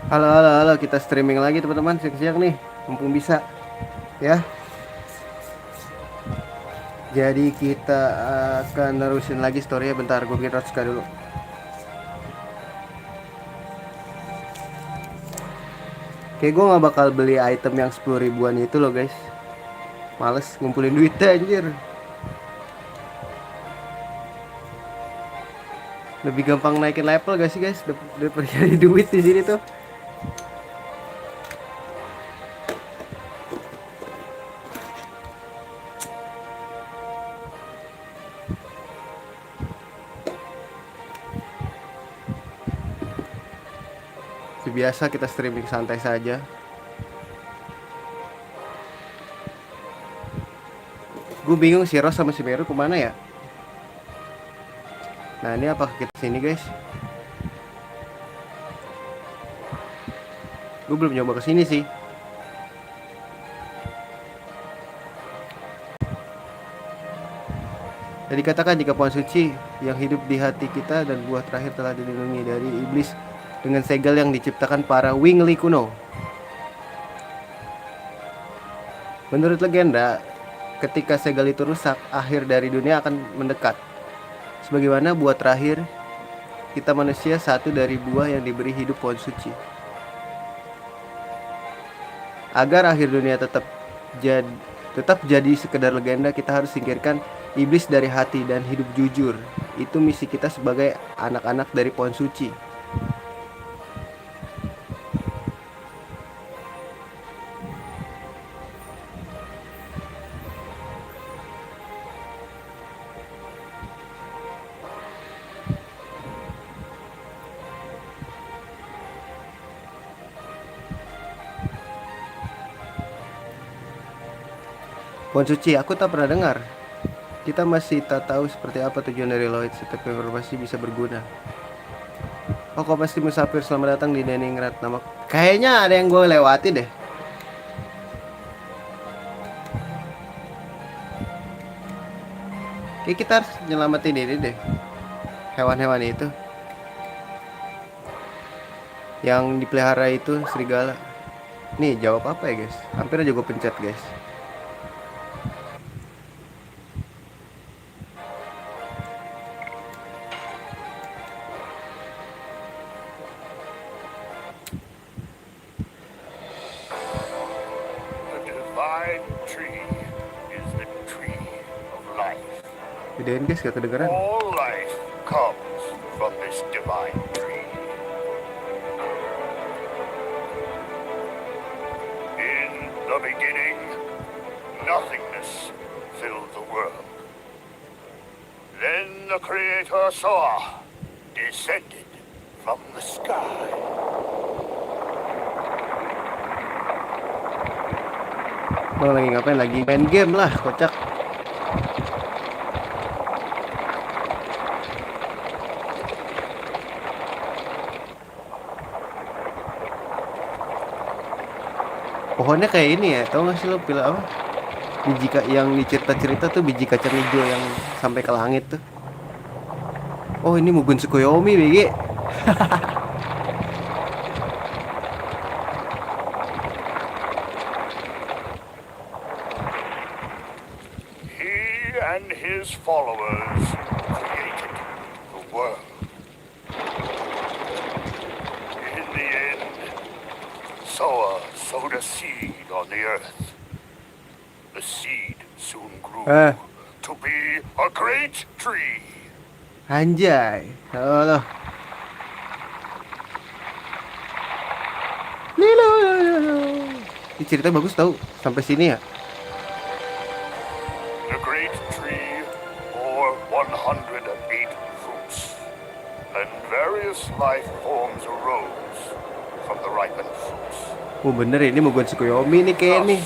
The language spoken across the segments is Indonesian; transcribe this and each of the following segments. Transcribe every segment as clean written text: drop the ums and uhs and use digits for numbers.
Halo, halo, halo, kita streaming lagi teman-teman, siang-siang nih, mumpung bisa, ya. Jadi kita akan nerusin lagi story-nya. Bentar, gue bikin Rotska dulu. Kayak gue nggak bakal beli item yang 10 ribuan itu loh guys. Males ngumpulin duitnya anjir. Lebih gampang naikin level gak sih guys, daripada cari duit di sini tuh. Seperti biasa kita streaming santai saja. Gue bingung si Ros sama si Meru kemana ya. Nah ini apa kita sini guys? Gue belum nyoba kesini sih. Jadi katakan jika pohon suci yang hidup di hati kita dan buah terakhir telah dilindungi dari iblis dengan segel yang diciptakan para Wingli kuno. Menurut legenda, ketika segel itu rusak, akhir dari dunia akan mendekat. Sebagaimana buah terakhir, kita manusia satu dari buah yang diberi hidup pohon suci. Agar akhir dunia tetap jadi sekedar legenda, kita harus singkirkan iblis dari hati dan hidup jujur. Itu misi kita sebagai anak-anak dari pohon suci. Pohon suci, aku tak pernah dengar. Kita masih tak tahu seperti apa tujuan dari Lloyd. Setiap informasi bisa berguna. Oh, kau pasti musafir, selamat datang di Deningrat. Nama kayaknya ada yang gue lewati deh. Kayak kita harus nyelamatin ini deh. Hewan-hewan itu. Yang dipelihara itu serigala. Nih, jawab apa ya, guys? Hampir aja gue pencet, guys. Gedein guys, gak kedengeran. All life comes from this divine tree. In the beginning, nothingness filled the world. Then the Creator saw, descended from the sky. Lo lagi ngapain? Lagi main game lah, kocak. Pohonnya kayak ini ya, tau gak sih lo pilih apa? Biji yang dicerita-cerita tuh biji kacang hijau yang sampai ke langit tuh. Oh ini Mugun Tsukuyomi BG. He and his followers created the world. In the end, Soa sowed a seed on the earth. The seed soon grew to be a great tree. Anjay. Halo. Lilo. Ini cerita bagus tau. Sampai sini ya. The great tree bore 108 fruits, and various life forms arose from the ripened fruits. Oh bener ini Mugun Tsukuyomi nih kayak nih.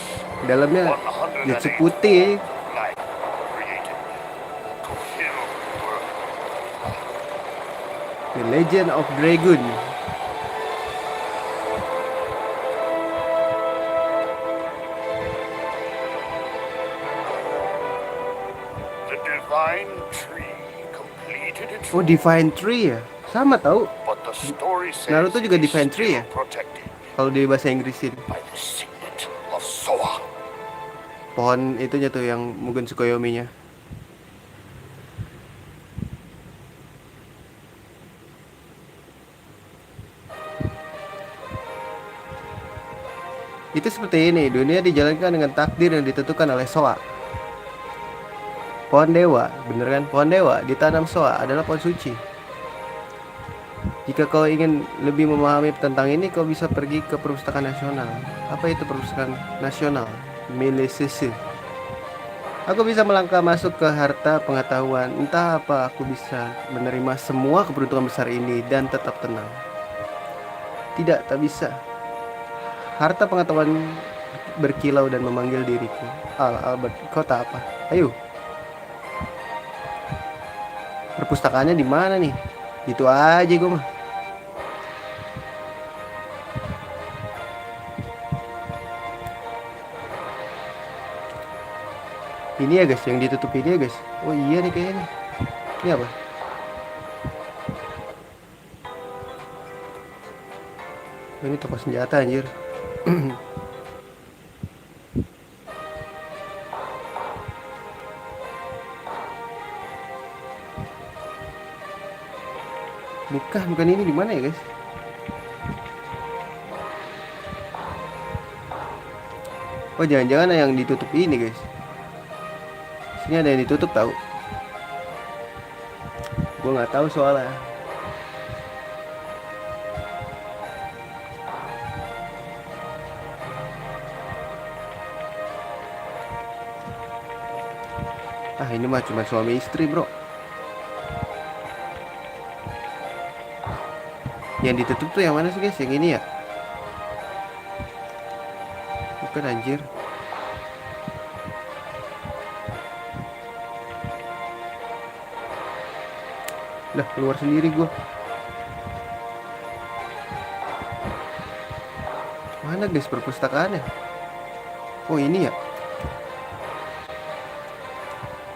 Dalamnya jutsu putih. The Legend of Dragon. The divine tree completed its Oh Divine Tree ya. Sama tau. but the story says Naruto juga it is Defend Tree still ya? protected Kalau di bahasa Inggrisin. by the signet of Soa. Pohon itunya tuh yang Mugen Tsukuyomi-nya. Itu seperti ini, dunia dijalankan dengan takdir yang ditentukan oleh Soa. Pohon dewa, bener kan? Pohon dewa ditanam Soa adalah pohon suci. Jika kau ingin lebih memahami tentang ini, kau bisa pergi ke Perpustakaan Nasional. Apa itu Perpustakaan Nasional? Milik Sisi. Aku bisa melangkah masuk ke harta pengetahuan. Entah apa, aku bisa menerima semua keberuntungan besar ini dan tetap tenang. Tidak, tak bisa. Harta pengetahuan berkilau dan memanggil diriku. Albert, kau tak apa? Ayo. Perpustakaannya di mana nih? Itu aja gue mah. Ini ya guys, yang ditutup ini ya guys. Oh iya nih kayaknya. Ini apa? Oh, ini toko senjata anjir. Bukan ini di mana ya guys? Oh jangan-jangan yang ditutup ini guys. Sini ada yang ditutup tahu? Gue nggak tahu soalnya. Ah ini mah cuma suami istri bro. Yang ditutup tuh yang mana sih guys? Yang ini ya? Bukan anjir. Lah keluar sendiri gua. Mana guys perpustakaannya? Oh ini ya.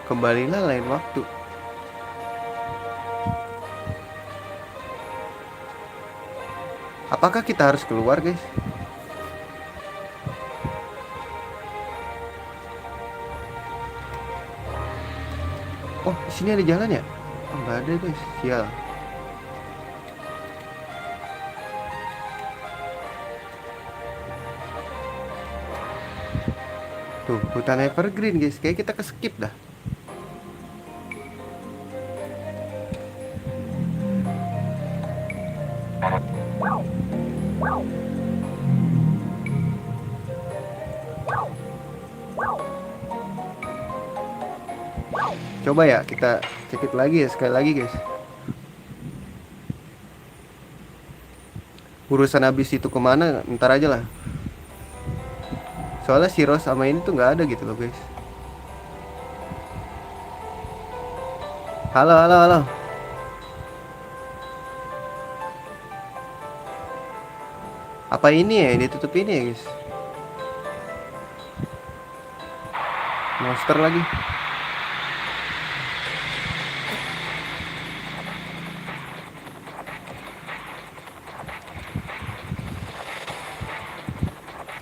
Kembalilah lain waktu. Apakah kita harus keluar guys? Oh di sini ada jalan ya? Oh nggak ada guys, sial. Tuh hutan evergreen guys, kayak kita keskip dah. Coba ya kita cekit lagi ya sekali lagi guys. Urusan habis itu kemana ntar aja lah. Soalnya si Rose sama ini tuh nggak ada gitu loh guys. Halo halo halo. Apa ini ya yang ditutup ini ya guys? Monster lagi.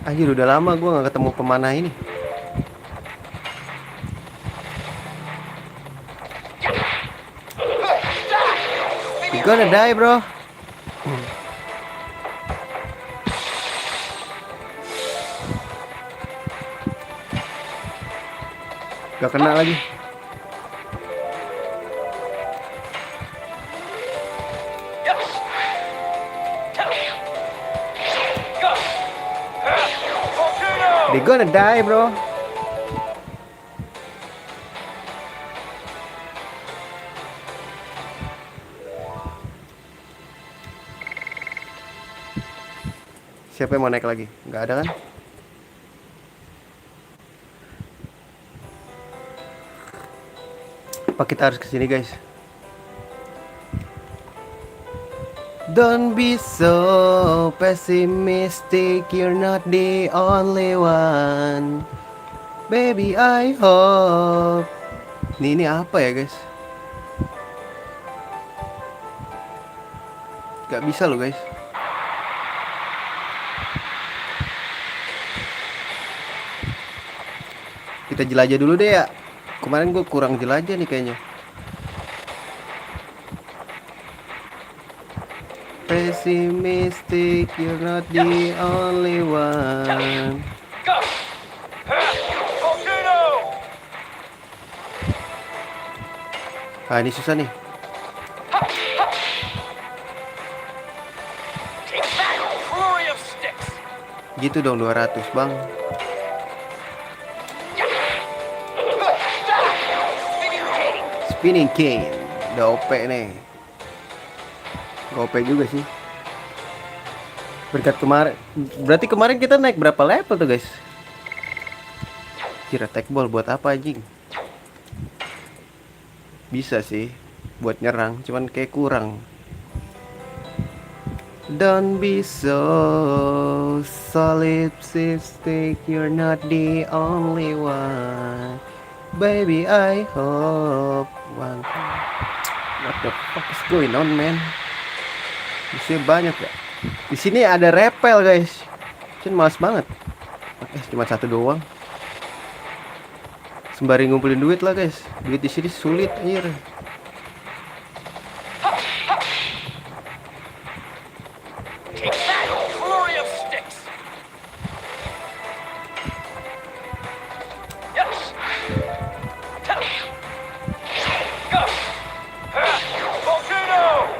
Anjir udah lama gue gak ketemu pemanah ini. You gonna die bro. Gak kena lagi. They gonna die bro. Siapa yang mau naik lagi? Nggak ada kan? Apa kita harus kesini guys? Don't be so pessimistic, you're not the only one. Baby, I hope. Ini apa ya guys? Gak bisa loh guys. Kita jelajah dulu deh ya. Kemarin gue kurang jelajah nih kayaknya. Pessimistic, you're not the only one. Go! Volcano! Ah ini susah nih. Take that, flurry of sticks! Gitu dong 200 bang. Spinning cane. Udah OP nih. Gak OP juga sih. Berkat kemarin. Berarti kemarin kita naik berapa level tuh guys? Kira attack ball buat apa anjing? Bisa sih buat nyerang, cuman kayak kurang. Don't be so solipsistic, you're not the only one. Baby, I hope one. What the fuck is going on, man? Di sini banyak ya. Di sini ada repel, guys. Cuman males banget. Cuma satu doang. Sembari ngumpulin duit lah, guys. Duit di sini sulit, anjir. Take that, flurry of sticks! Yes! Go! Volcano!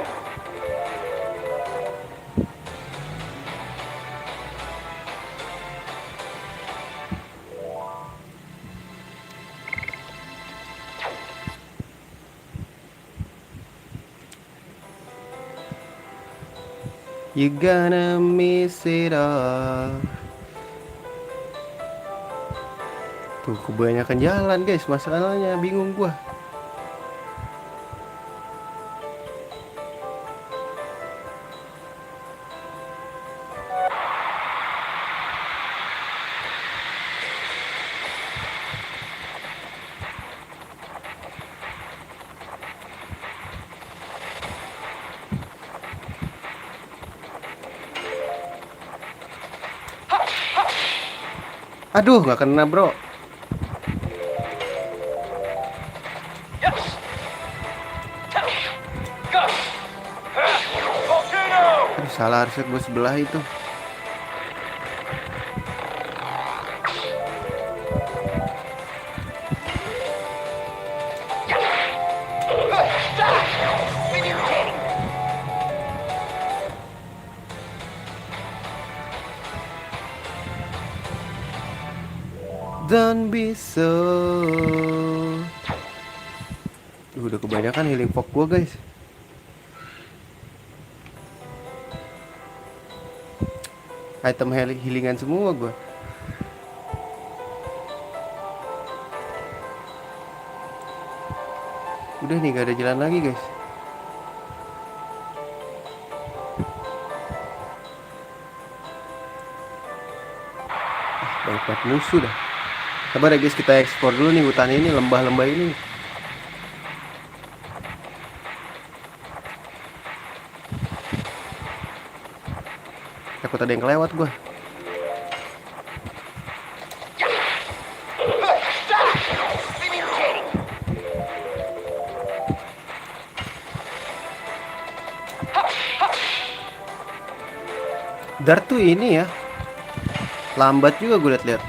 You gonna miss it all. Tuh kebanyakan jalan guys, masalahnya bingung gua. Aduh, nggak kena bro. Yes! Go! Volcano! Aduh, salah harusnya gue sebelah itu. Don't be so. Udah kebanyakan healing fog gua guys. Item healingan semua gua. Udah nih gak ada jalan lagi guys. Banyak banget musuh dah. Sabar ya guys, kita ekspor dulu nih hutan ini, lembah-lembah ini. Takut ada yang kelewat gua. Dart tuh ini ya, lambat juga gue liat-liat.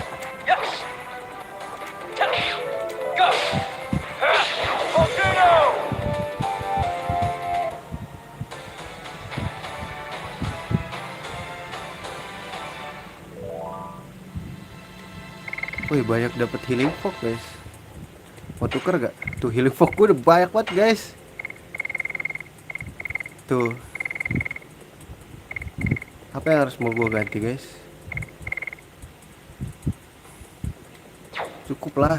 Wih, banyak dapat healing fog guys. Mau tuker gak? Tuh healing fog gue udah banyak banget guys. Tuh. Apa yang harus mau gue ganti guys? Cukup lah.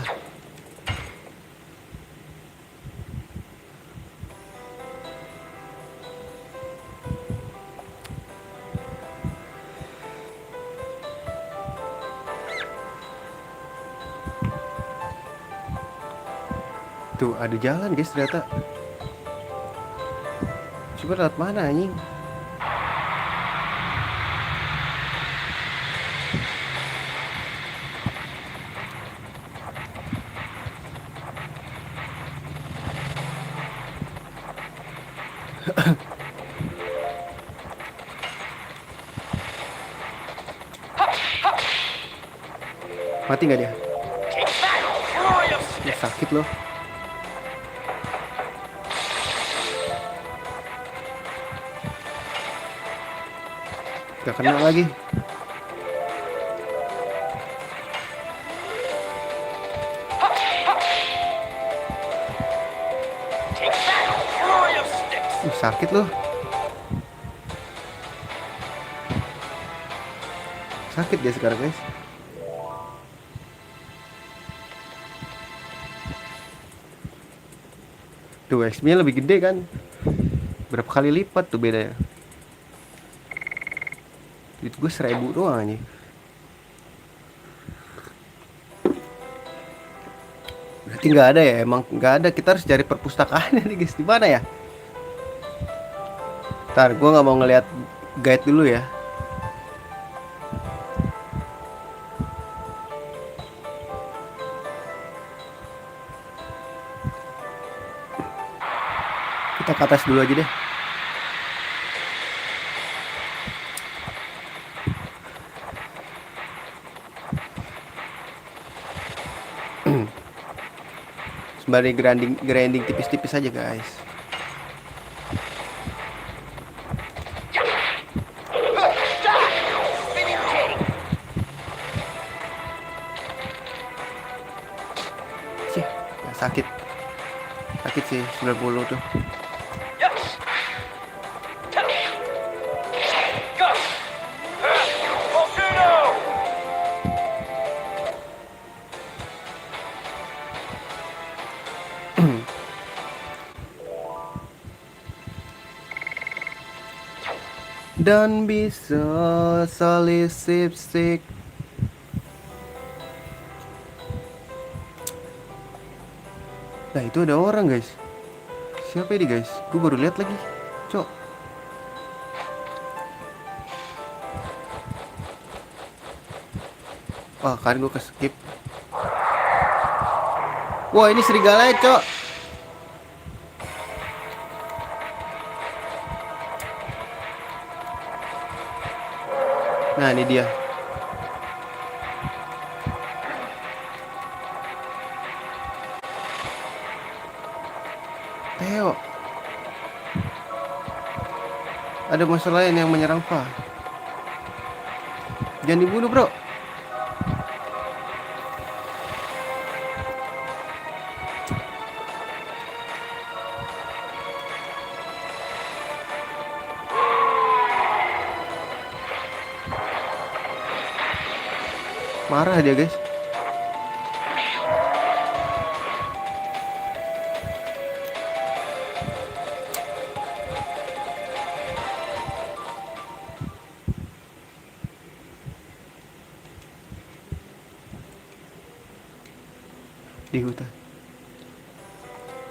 Tuh ada jalan guys ternyata. Coba lewat mana anjing? Mati nggak dia? Ih, sakit loh. Gak kena lagi. Sakit loh. Sakit dia sekarang guys. Tuh XP-nya lebih gede kan. Berapa kali lipat tuh bedanya. Duit gue 1000 doang aja. Berarti nggak ada ya, emang nggak ada. Kita harus cari perpustakaan nih guys. Di mana ya? Ntar gue nggak mau ngeliat guide dulu ya. Kita ke atas dulu aja deh. Sembari grinding tipis-tipis aja guys. Sih, ya sakit. Sakit sih 90 tuh. Dan bisa saling sip-sip. Nah itu ada orang guys. Siapa ini guys? Gue baru lihat lagi. Cok. Wah kan gue ke-skip. Wah ini serigala ya cok. Nah ini dia. Theo. Ada masalah lain yang menyerang Pak. Jangan dibunuh bro. Marah dia guys. Di hutan.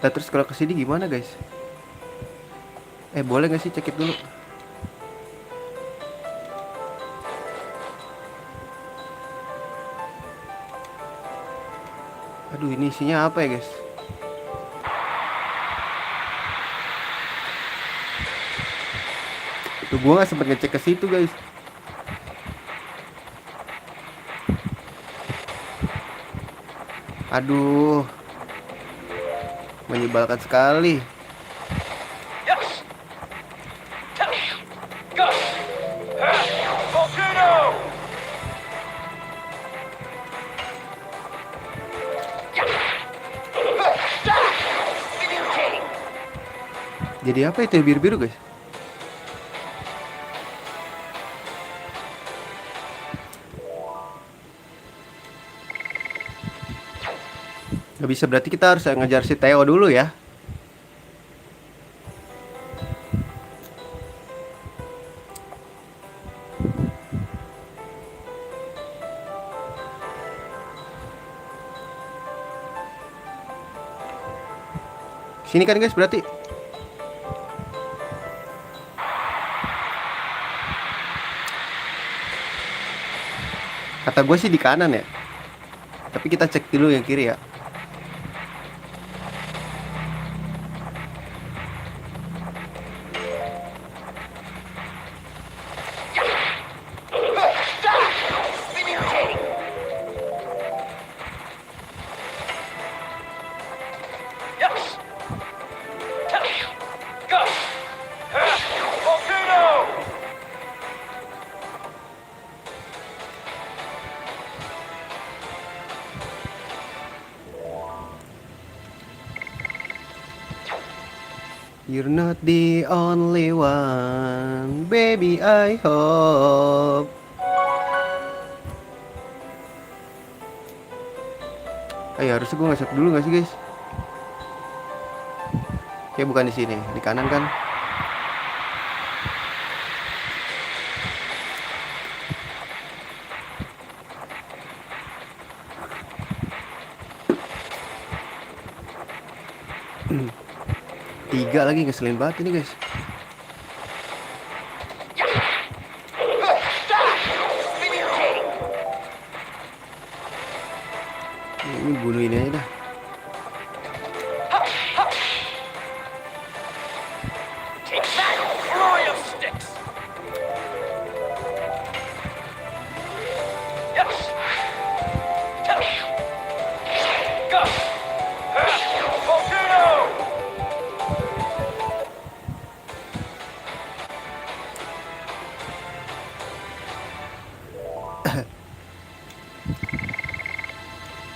Nah terus kalau kesini gimana guys? Boleh gak sih cekit dulu? Aduh ini isinya apa ya guys? Tuh gua gak sempet ngecek ke situ guys. Aduh, menyebalkan sekali. Jadi apa itu biru-biru guys? Gak bisa, berarti kita harus ngejar si Theo dulu ya. Sini kan guys berarti. Kata gue sih di kanan ya. Tapi kita cek dulu yang kiri ya. You're not the only one, baby, I hope. Ayo, harusnya gue nge-save dulu gak sih guys? Kayak bukan di sini, di kanan kan? Tiga lagi, ngeselin banget ini guys. Ini bunuh ini aja dah.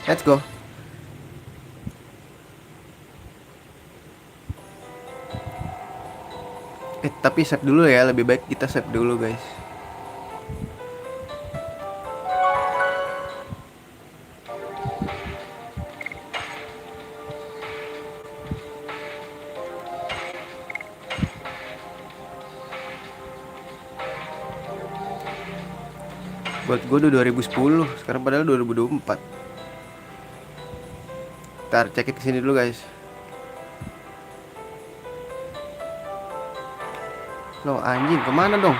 Let's go. Tapi save dulu ya, lebih baik kita save dulu guys. Buat gue udah 2010, sekarang padahal 2024. Ntar cek ke sini dulu guys. Loh anjing, kemana dong?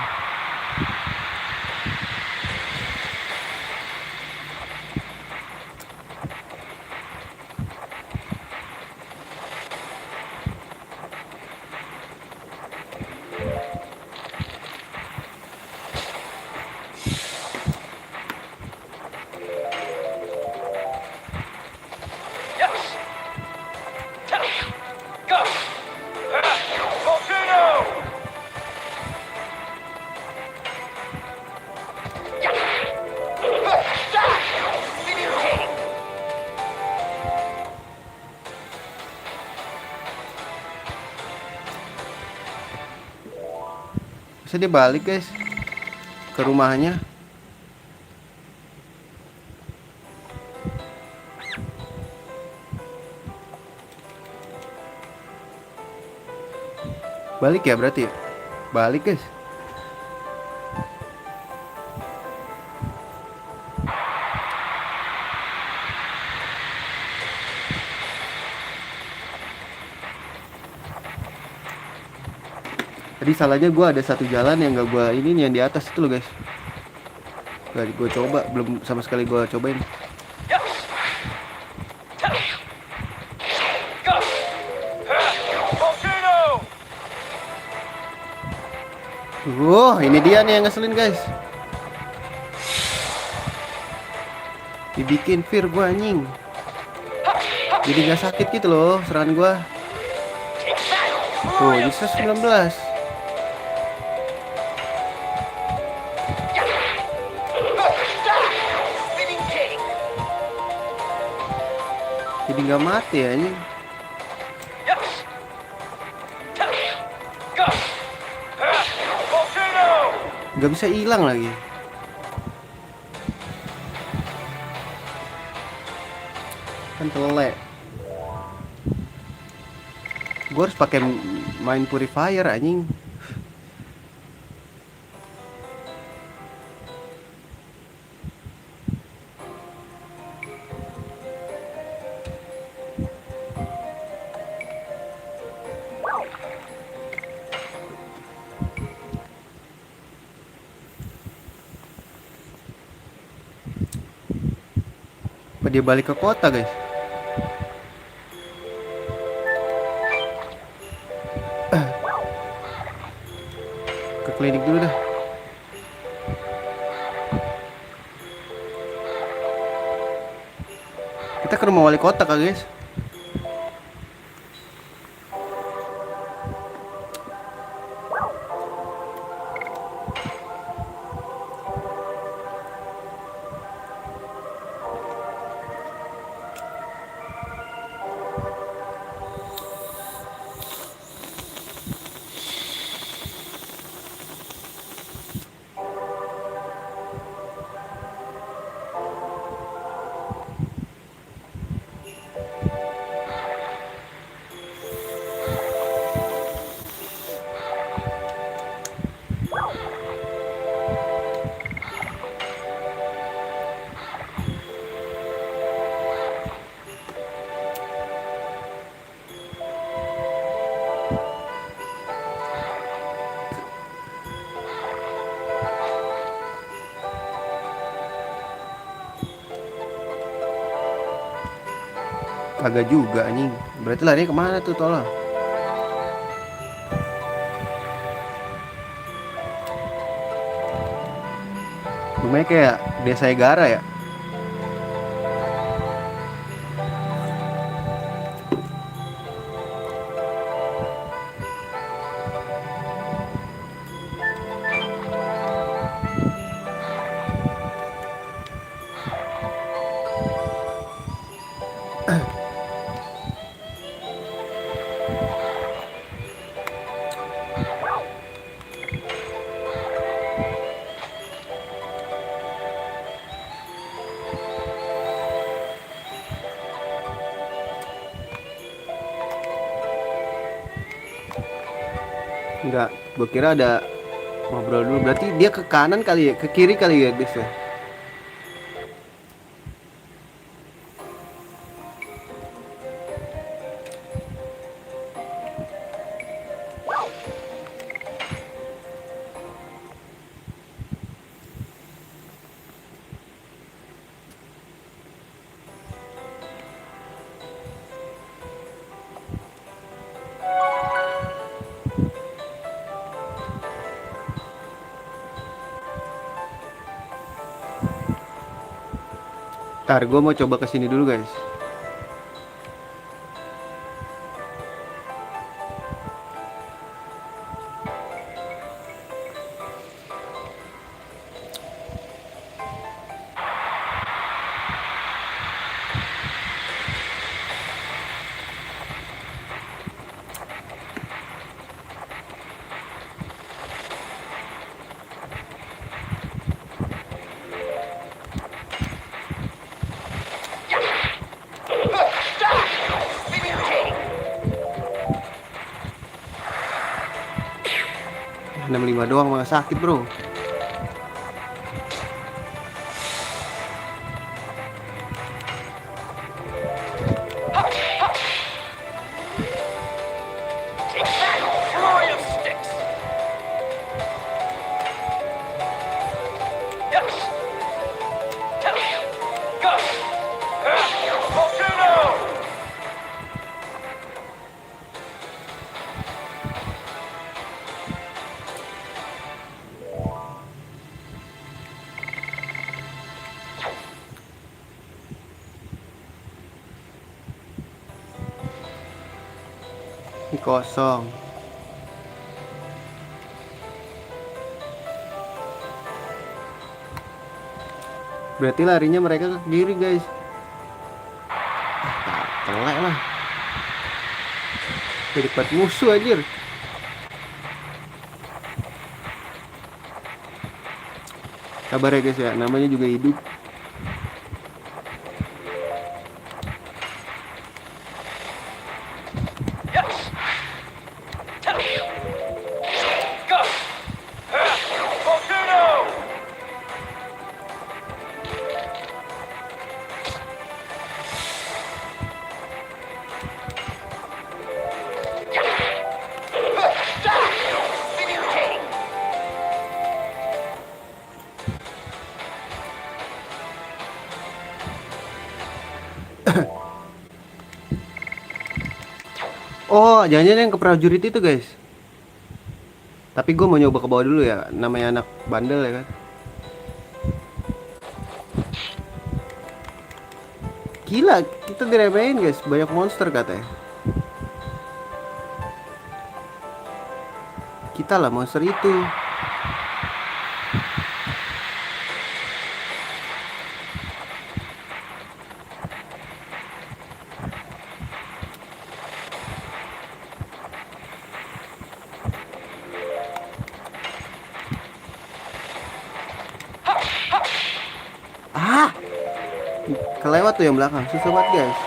Bisa dia balik guys ke rumahnya. Balik ya berarti. Balik guys. Tadi salahnya gue ada satu jalan yang gak gue ini nih, yang di atas itu loh guys. Gak gue coba, belum sama sekali gue cobain. Ini dia nih yang ngeselin guys. Dibikin fear gue anjing. Jadi gak sakit gitu loh serangan gue. Tuh, ini 19. Jadi nggak mati ya ini. Nggak bisa hilang lagi. Kan telek. Gue harus pakai mind purifier anjing. Apa dia balik ke kota guys? Ke klinik dulu dah. Kita ke rumah wali kota kak guys. Kagak juga anjing. Berarti larinya kemana tuh tolong? Rumahnya kayak desa Egara ya. Enggak, gue kira ada ngobrol dulu. Berarti dia ke kanan kali ya, ke kiri kali ya guys ya. Ntar gue mau coba kesini dulu guys. Nah, 65 doang malah sakit bro. Ini kosong. Berarti larinya mereka ke kiri guys. Telek lah. Jadi dekat musuh anjir. Sabar ya guys ya, namanya juga hidup. Oh, jangan-jangan yang ke prajurit itu guys. Tapi gue mau nyoba ke bawah dulu ya, namanya anak bandel ya kan. Gila, kita diremehin guys, banyak monster katanya. Kita lah monster itu. Ah, kelewat tuh yang belakang, susah banget guys.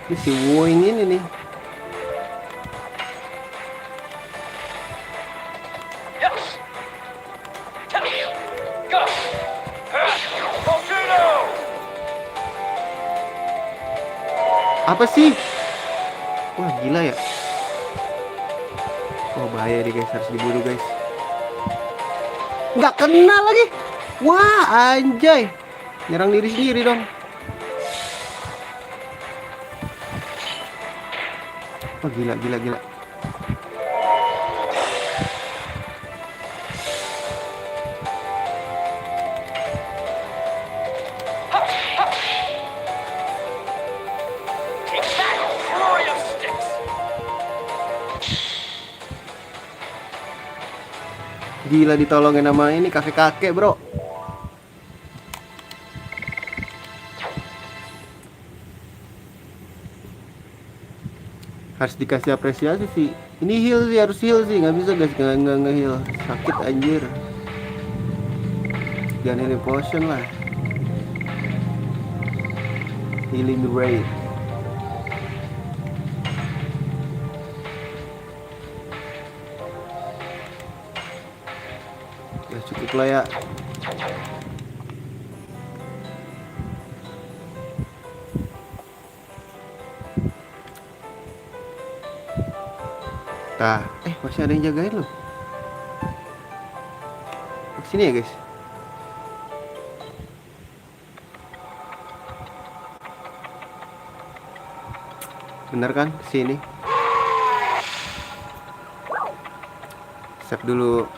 Ini si Woing ini nih. Apa sih? Wah gila ya. Oh bahaya nih guys, harus diburu guys. Nggak kena lagi. Wah anjay, nyerang diri sendiri dong. Oh gila gila gila. Take that, flurry of sticks! Gila ditolongin sama ini kakek-kakek, bro. Harus dikasih apresiasi sih. Ini heal sih, harus heal sih. Nggak bisa guys, nggak heal. Sakit anjir. Jangan healing potion lah. Healing rate. Ya cukup lah ya. Nah, masih ada yang jagain loh. Sini ya guys. Bener kan? Sini. Save dulu.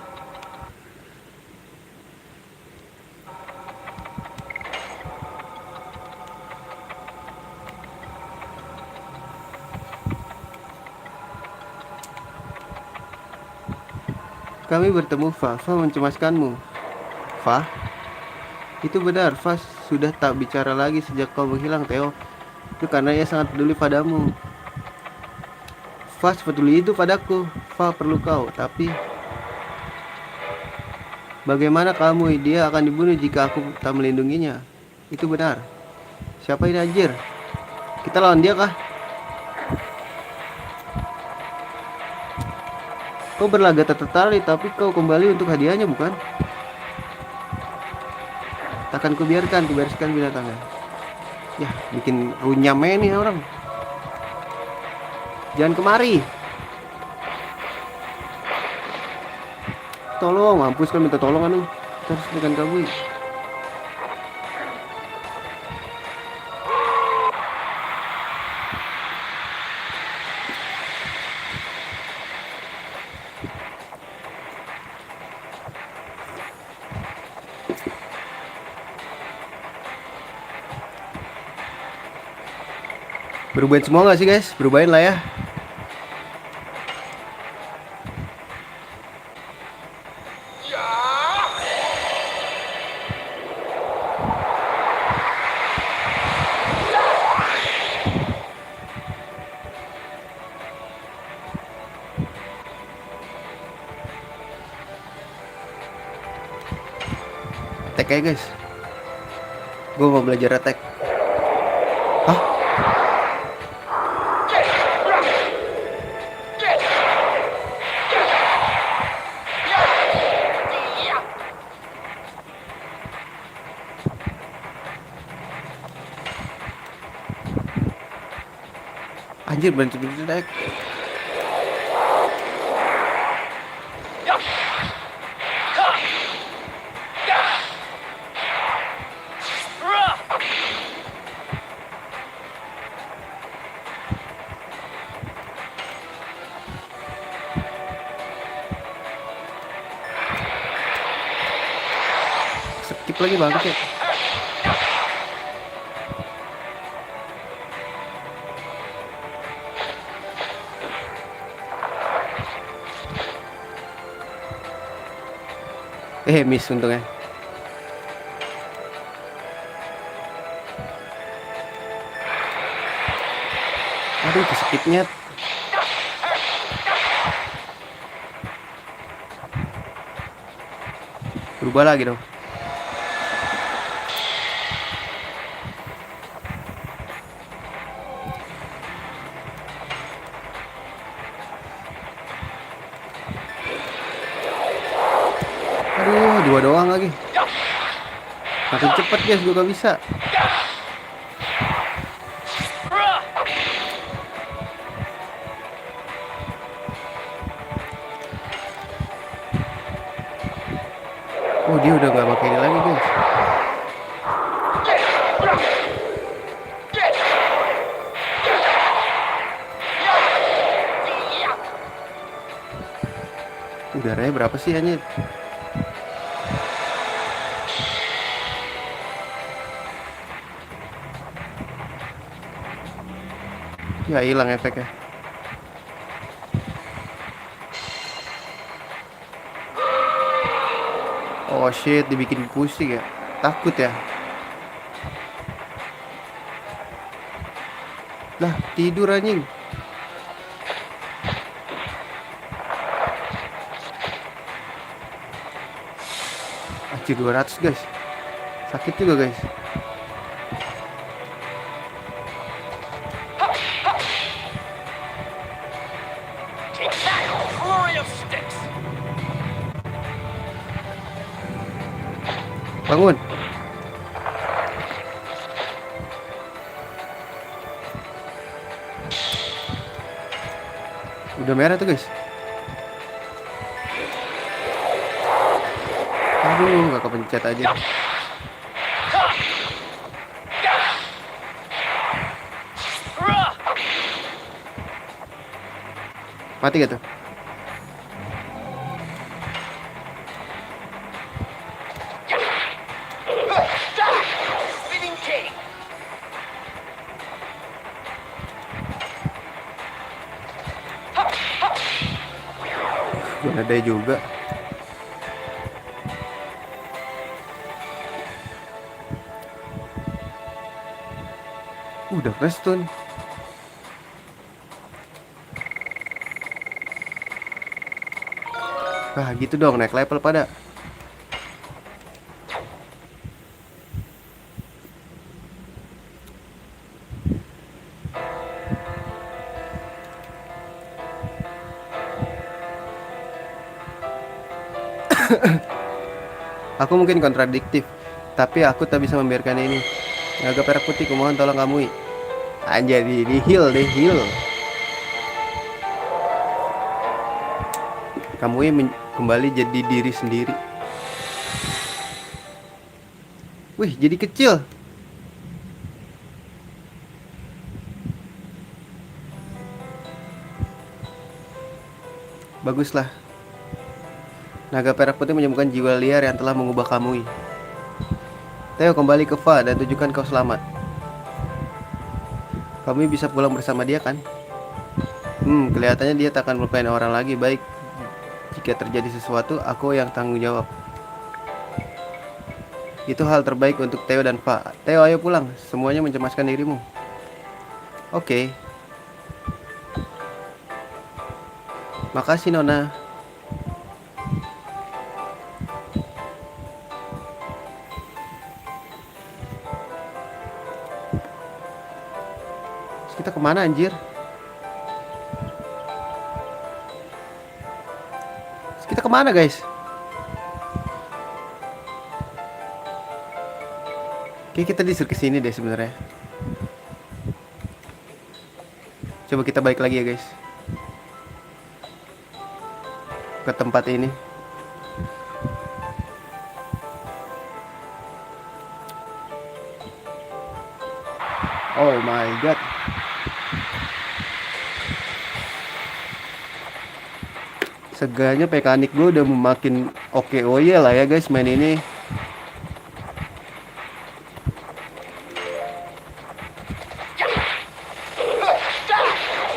Kami bertemu Fa mencemaskanmu. Fa? Itu benar, Fa sudah tak bicara lagi sejak kau menghilang, Theo. Itu karena ia sangat peduli padamu. Fa sepeduli itu padaku. Fa perlu kau, tapi bagaimana kamu? Dia akan dibunuh jika aku tak melindunginya. Itu benar. Siapa ini anjir? Kita lawan dia kah? Kau berlagak tak tertarik, tapi kau kembali untuk hadiahnya, bukan? Takkan kubiarkan binatangnya. Ya, bikin runyam nih orang. Jangan kemari. Tolong, mampus kan minta tolong anu. Terus dengan kamu. Berubahin semua gak sih guys? Berubahin lah ya. Attack ya guys. Gue mau belajar attack. Hah? Anjir bantu attack. Skip lagi bangke. Miss untungnya. Aduh, kesekipnya. Berubah lagi dong. Aduh, dua doang lagi. Makin cepet guys, gue gak bisa. Oh, dia udah gak pakai ini lagi guys. Udaranya berapa sih anjir? Ya hilang efeknya. Oh shit, dibikin pusing ya. Takut ya. Lah, tidur anjing. Anjir 200 guys. Sakit juga guys. Take that, flurry of sticks. Bangun. Udah merah tuh guys. Aduh, gak kepencet aja. Mati gak tuh? Spinning king. Ada juga. Udah restun. Nah gitu dong, naik level pada. Aku mungkin kontradiktif, tapi aku tak bisa membiarkan ini. Naga perak putih, kumohon tolong kamu. Anjir, di heal, di heal. Kamu kembali jadi diri sendiri. Wih, jadi kecil. Baguslah. Naga perak putih menyembuhkan jiwa liar yang telah mengubah kamu. Theo, kembali ke Fa dan tunjukkan kau selamat. Kamu bisa pulang bersama dia kan? Kelihatannya dia tak akan melupain orang lagi. Baik, jika terjadi sesuatu, aku yang tanggung jawab. Itu hal terbaik untuk Theo dan Fa. Theo, ayo pulang. Semuanya mencemaskan dirimu. Oke. Makasih, Nona. Terus kita kemana anjir? Terus kita kemana guys? Oke, kita disuruh kesini deh sebenarnya. Coba kita balik lagi ya guys, ke tempat ini. Oh my god. Seenggaknya mekanik gue udah makin oke ya lah ya guys main ini.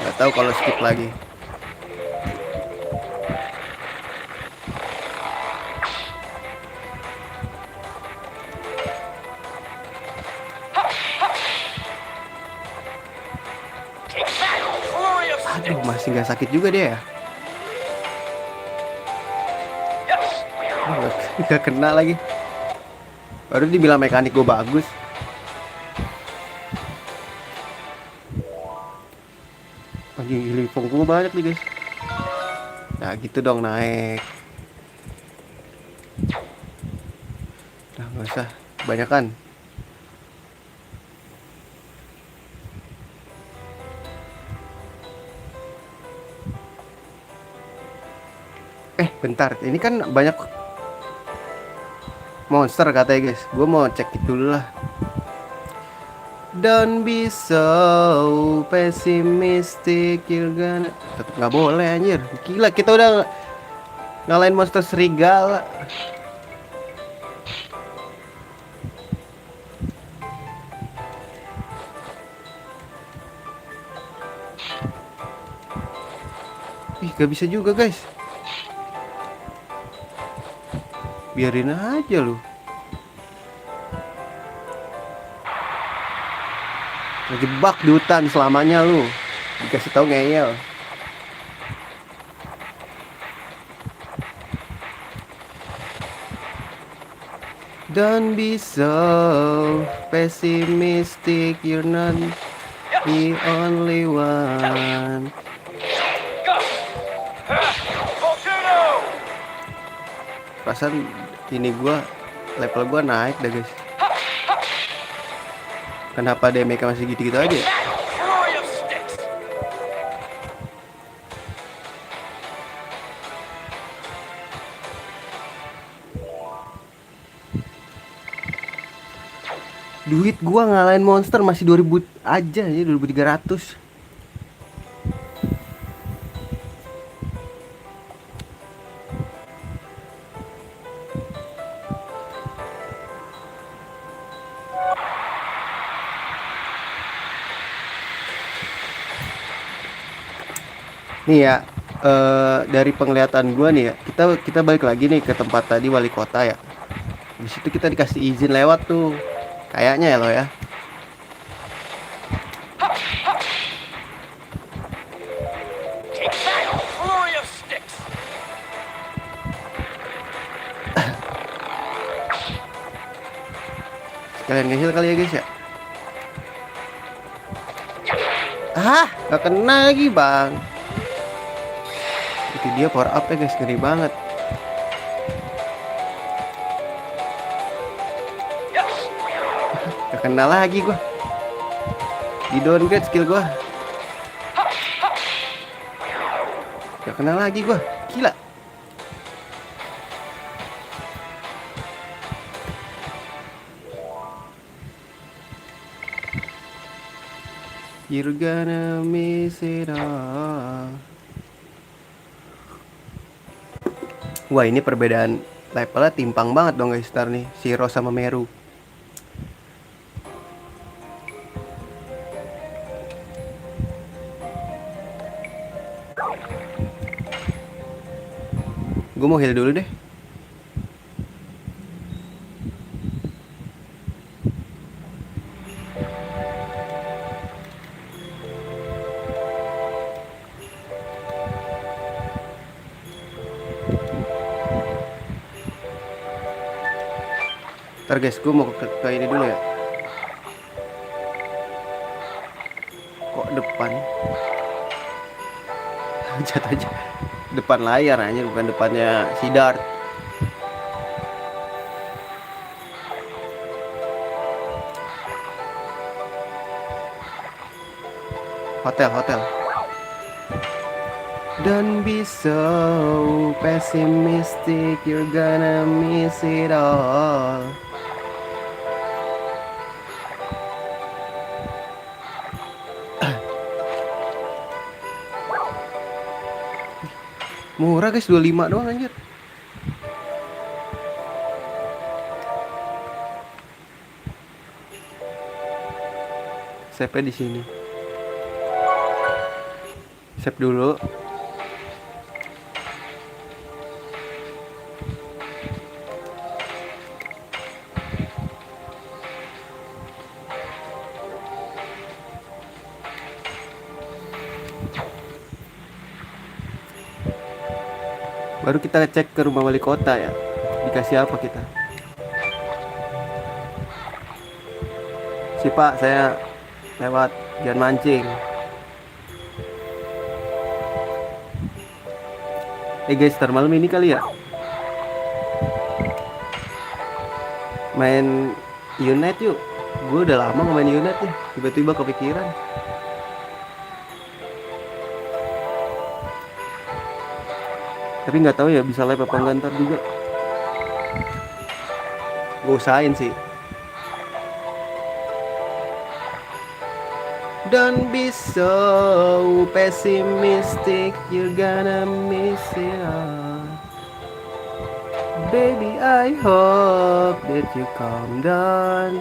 Gak tahu kalau skip lagi. Aduh, masih nggak sakit juga dia ya. Nggak kena lagi. Baru dibilang mekanik gue bagus. Anjing, healing form gue banyak nih guys. Nah gitu dong, naik. Nah nggak usah kebanyakan. Bentar, ini kan banyak monster katanya guys. Gue mau cek itu dulu lah. Don't be so pessimistic, you're gonna... Tetep nggak boleh anjir. Gila, kita udah Ngalahin monster serigala. Ih, gak bisa juga guys. Biarin aja lu. Ngejebak di hutan selamanya lu. Dikasih tahu ngeyel. Don't be so pessimistic, you're not the only one. Go! Volcano! Perasaan ini level gua naik dah guys. Kenapa damage masih gitu-gitu aja? Flurry of sticks! Duit gua ngalahin monster masih 2000 aja ya, 2300. Nih ya, dari penglihatan gua nih ya, kita balik lagi nih ke tempat tadi wali kota ya. Di situ kita dikasih izin lewat tuh. Kayaknya ya lo ya. Take that! Flurry of sticks! Sekalian nge-heal kali ya guys ya. Ah, gak kena lagi bang. Itu dia power up ya guys, ngeri banget. Gak kena lagi gua. Di downgrade skill gua. Gak kena lagi gua. Gila. You're gonna miss it all. Wah, ini perbedaan levelnya timpang banget dong guys ntar nih, Shiro sama Meru. Gue mau heal dulu deh. Ntar guys, gue mau ke ini dulu ya. Kok depan? Jatuh aja. Depan layar aja, bukan depannya si Dart. Hotel. Don't be so pessimistic, you're gonna miss it all. Murah guys, 25 doang anjir. Save di sini. Save dulu. Baru kita cek ke rumah wali kota ya. Dikasih apa kita? Si Pak, saya lewat, jangan mancing. Guys, ntar malam ini kali ya main Unite yuk. Gue udah lama gak main Unite nih. Tiba-tiba kepikiran. Tapi nggak tahu ya bisa live apa enggak ntar juga. Gue usahain sih. Don't be so pessimistic, you're gonna miss it all. Baby, I hope that you calm down.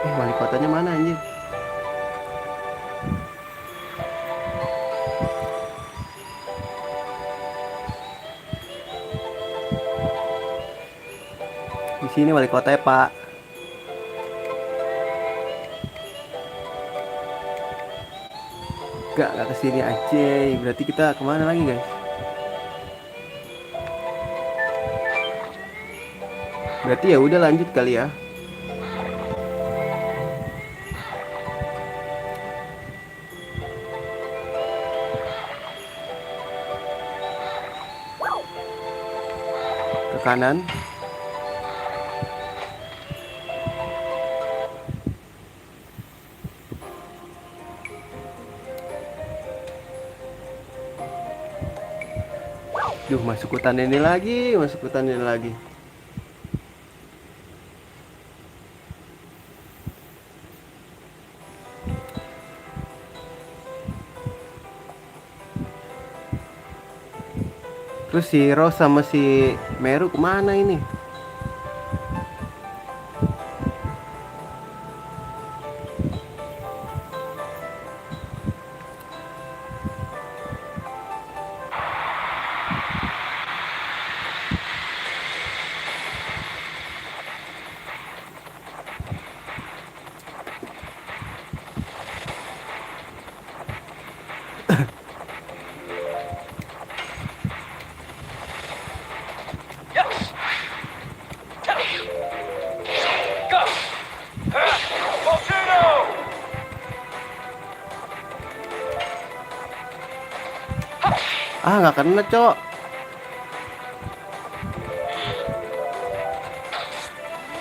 Wali kotanya mana anjir? Di sini wali kotanya, Pak. Gak kesini aja. Berarti kita kemana lagi, guys? Berarti ya udah lanjut kali ya. Ke kanan. Duh, masuk hutan ini lagi, masuk hutan ini lagi. Terus si Rose sama si Meru kemana ini? Yes. Go. Volcano. Ah, nggak kena, Cok.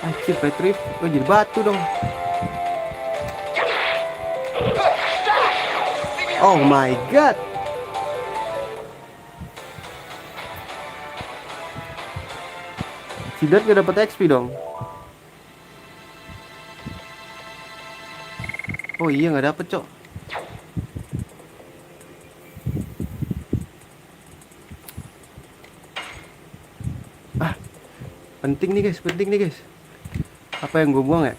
Anjir, Petrif. Oh, jadi batu dong. Oh my god. Si Dart gak dapet XP dong. Oh iya, gak dapet, Cok. Ah, penting nih guys, penting nih guys. Apa yang gue buang ya?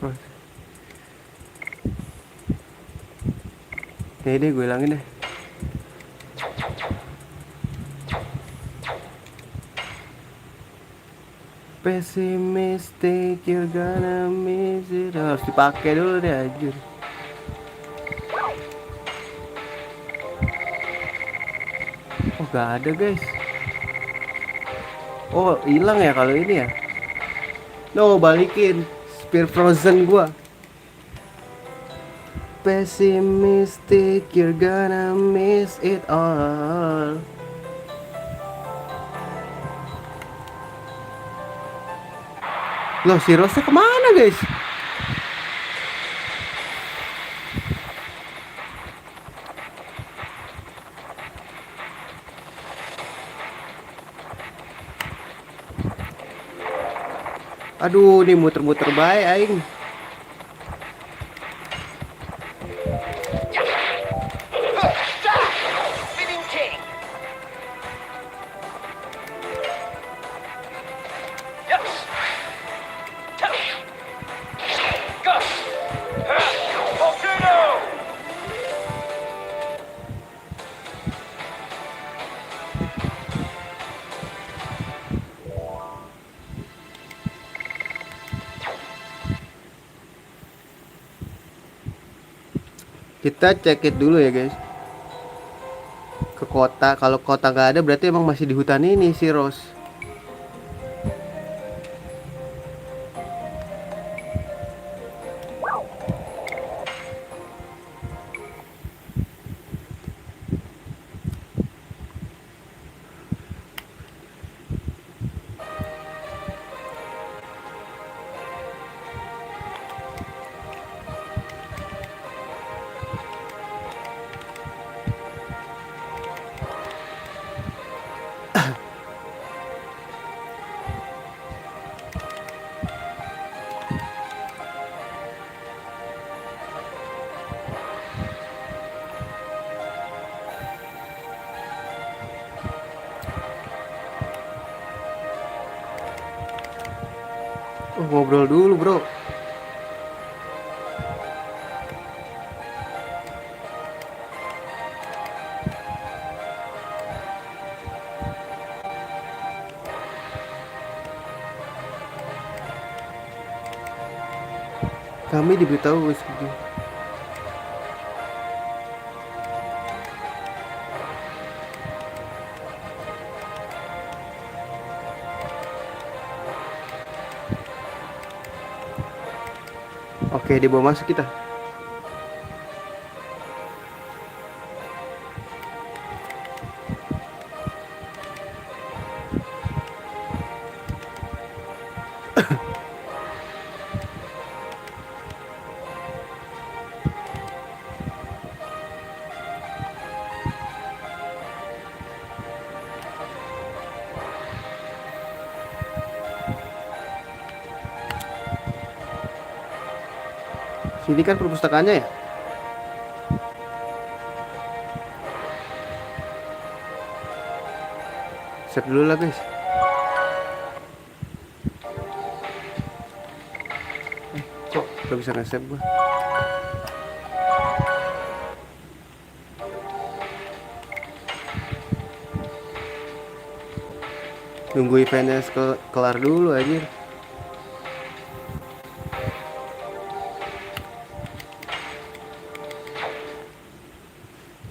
Oh. Nih deh, gue hilangin deh. Pessimistic, you're gonna miss it. Harus dipakai dulu deh, anjir. Oh, gak ada guys. Oh, hilang ya kalau ini ya. No, balikin Spear Frozen gua. Pessimistic, you're gonna miss it all. Loh, si Rose kemana guys? Aduh, ini muter-muter baik aing. Living King. Yes. Go. Volcano. Kita cek it dulu ya guys. Ke kota, kalau kota gak ada berarti emang masih di hutan ini si Rose. ngobrol dulu, bro. Kami diberitahu seperti Oke, dibawa masuk kita. Sini kan perpustakaannya ya. Save dulu lah guys. Kok gak bisa nge-save gua? Nunggu eventnya kelar dulu aja.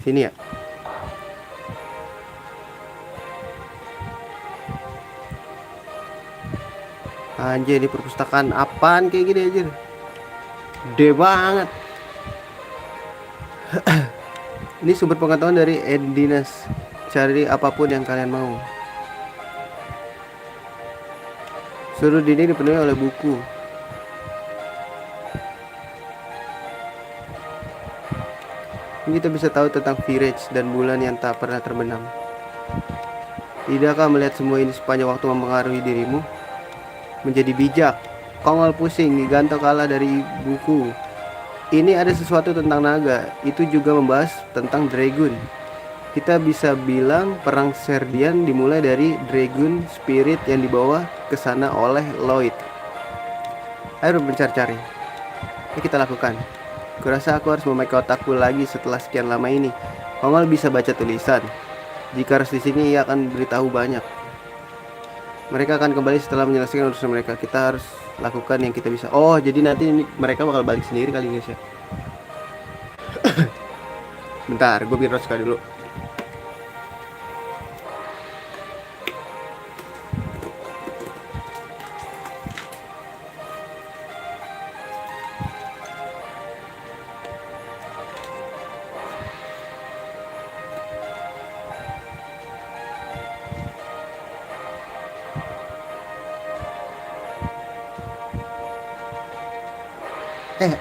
Sini ya. Anjir, di perpustakaan apaan kayak gini aja. Gede banget. Ini sumber pengetahuan dari Endinas. Cari apapun yang kalian mau. Seluruh dinding dipenuhi oleh buku. Ini kita bisa tahu tentang Virage dan bulan yang tak pernah terbenam. Tidakkah melihat semua ini sepanjang waktu mempengaruhi dirimu? Menjadi bijak, kongol pusing, Giganto kalah dari buku. Ini ada sesuatu tentang naga. Itu juga membahas tentang Dragon. Kita bisa bilang perang Serdian dimulai dari Dragon Spirit yang dibawa ke sana oleh Lloyd. Ayo mencari-cari. Ini kita lakukan. Kurasa aku harus memakai otakku lagi setelah sekian lama ini. Kongol bisa baca tulisan. Jika harus di sini, ia akan beritahu banyak. Mereka akan kembali setelah menyelesaikan urusan mereka. Kita harus lakukan yang kita bisa. Oh, jadi nanti mereka bakal balik sendiri kali guys ya. Bentar, gue bikin Roska dulu.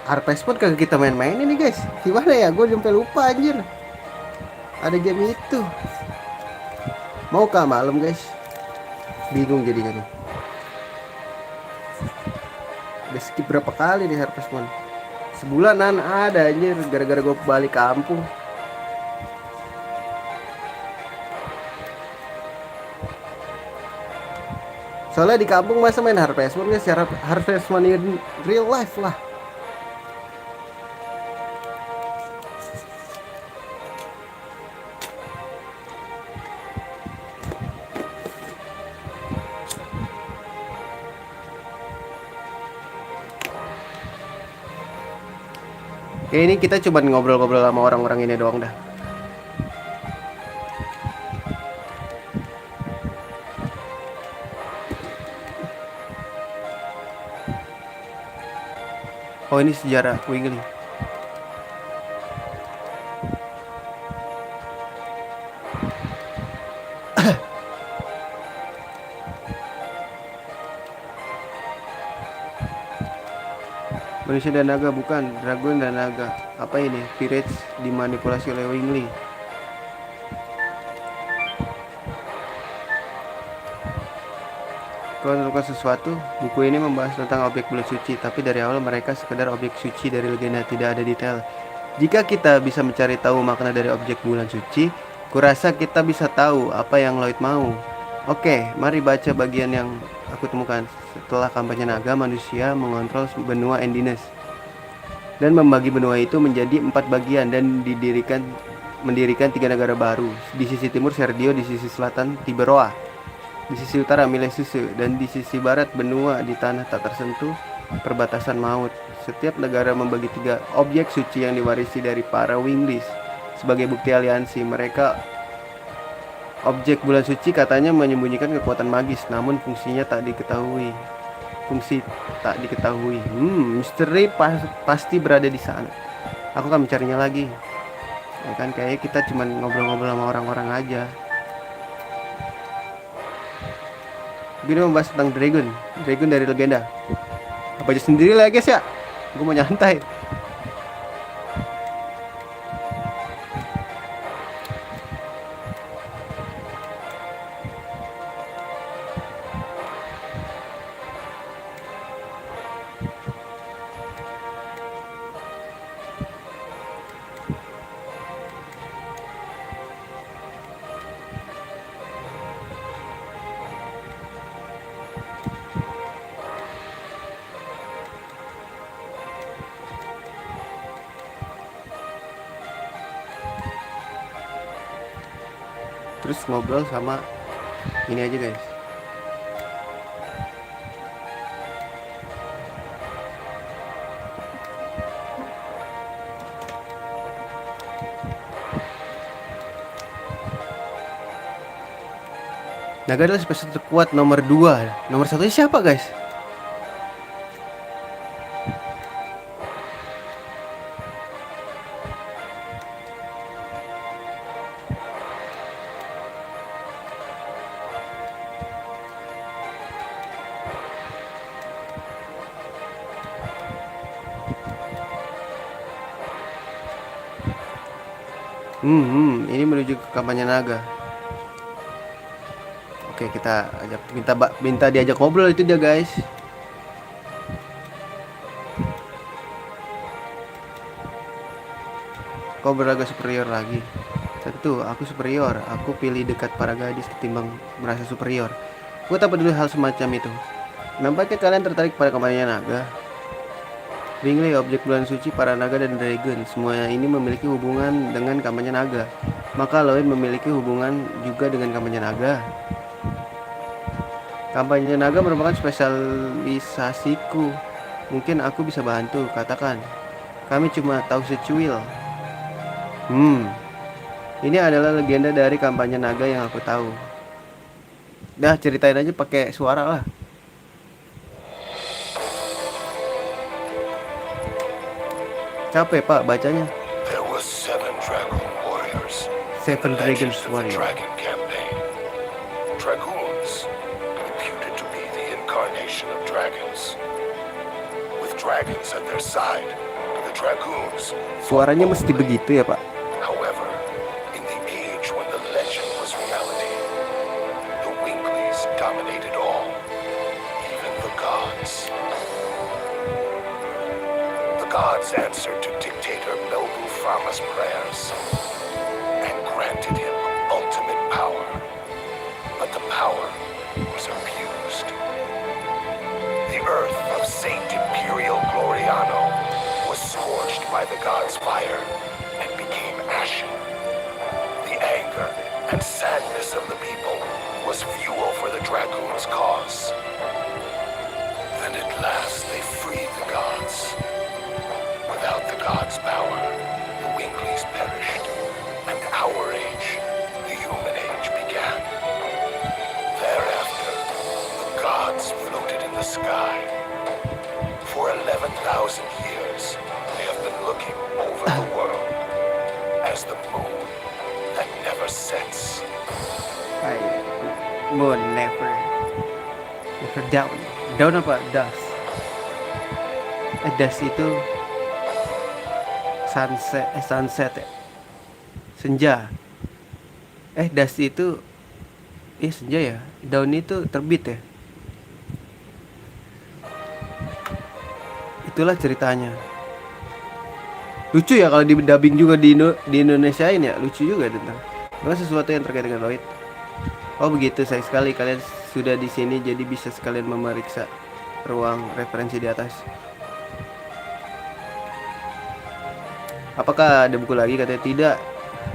Harvest Moon kagak kita main-main ini guys. Gimana ya? Gue sampai lupa anjir. Ada game itu. Mau kah malam guys? Bingung jadinya nih. Udah skip berapa kali nih Harvest Moon? Sebulanan ada anjir. Gara-gara gue balik kampung. Soalnya di kampung masa main Harvest Moon guys. Harvest Moon in real life lah. Ya ini kita coba ngobrol-ngobrol sama orang-orang ini doang dah. Oh ini sejarah Wingley. Manusia dan naga, bukan dragon dan naga. Apa ini? Virage dimanipulasi oleh Wingley. Kau menemukan sesuatu? Buku ini membahas tentang objek bulan suci, tapi dari awal mereka sekedar objek suci dari legenda, tidak ada detail. Jika kita bisa mencari tahu makna dari objek bulan suci, kurasa kita bisa tahu apa yang Lloyd mau. Oke, mari baca bagian yang aku temukan. Setelah kampanye naga, manusia mengontrol benua Endines dan membagi benua itu menjadi 4 bagian dan mendirikan 3 negara baru. Di sisi timur Serdio, di sisi selatan Tiberoa, di sisi utara Milesusu, dan di sisi barat benua di tanah tak tersentuh perbatasan maut. Setiap negara membagi 3 objek suci yang diwarisi dari para Winglies sebagai bukti aliansi mereka. Objek bulan suci katanya menyembunyikan kekuatan magis, namun fungsi tak diketahui. Misteri pasti berada di sana. Aku akan mencarinya lagi. Ya kan, kayaknya kita cuma ngobrol-ngobrol sama orang-orang aja. Gini membahas tentang Dragon dari legenda. Apa aja sendiri lah guys ya. Gue mau nyantai. Terus ngobrol sama ini aja guys. Naga adalah spesies terkuat nomor 2. Nomor 1 siapa guys? Ini menuju ke kampanye naga. Oke, kita ajak minta diajak ngobrol itu dia guys. Kau berlaga superior lagi. Tentu, aku superior. Aku pilih dekat para gadis ketimbang merasa superior. Aku tak peduli hal semacam itu. Nampaknya kalian tertarik pada kampanye naga. Bingley, objek bulan suci, para naga dan dragon, semuanya ini memiliki hubungan dengan kampanye naga. Maka Lloyd memiliki hubungan juga dengan kampanye naga. Kampanye naga merupakan spesialisasiku. Mungkin aku bisa bantu, katakan. Kami cuma tahu secuil. Ini adalah legenda dari kampanye naga yang aku tahu. Dah, ceritain aja pakai suara lah. Capek pak bacanya. There were 7 dragon warriors. 7 Dragon Warriors. Dragon campaign. Dragoons, reputed to be the incarnation of dragons. With dragons at their side, the dragoons. Suaranya mesti begitu ya pak? However, in the age when the legend was reality, the Winkleys dominated all, even the gods. The gods answered to dictator Melbu Frama's prayers and granted him ultimate power. But the power was abused. The earth of Saint Imperial Gloriano was scorched by the gods' fire and became ashen. The anger and sadness of the people was fuel for the Dragoons' cause. Then at last they freed the gods. Without the gods' power, the Winkleys perished, and our age, the human age, began. Thereafter, the gods floated in the sky. For 11,000 years, they have been looking over the world as the moon that never sets. Moon never down. Down apa? Dust. Dust itu sunset ya? Senja. Dust itu senja ya. Daun itu terbit ya. Itulah ceritanya. Lucu ya kalau di dubbing juga di Indonesia ini ya, lucu juga tentang sesuatu yang terkait dengan Lloyd. Oh begitu, sayang sekali kalian sudah di sini, jadi bisa sekalian memeriksa ruang referensi di atas. Apakah ada buku lagi? Katanya tidak.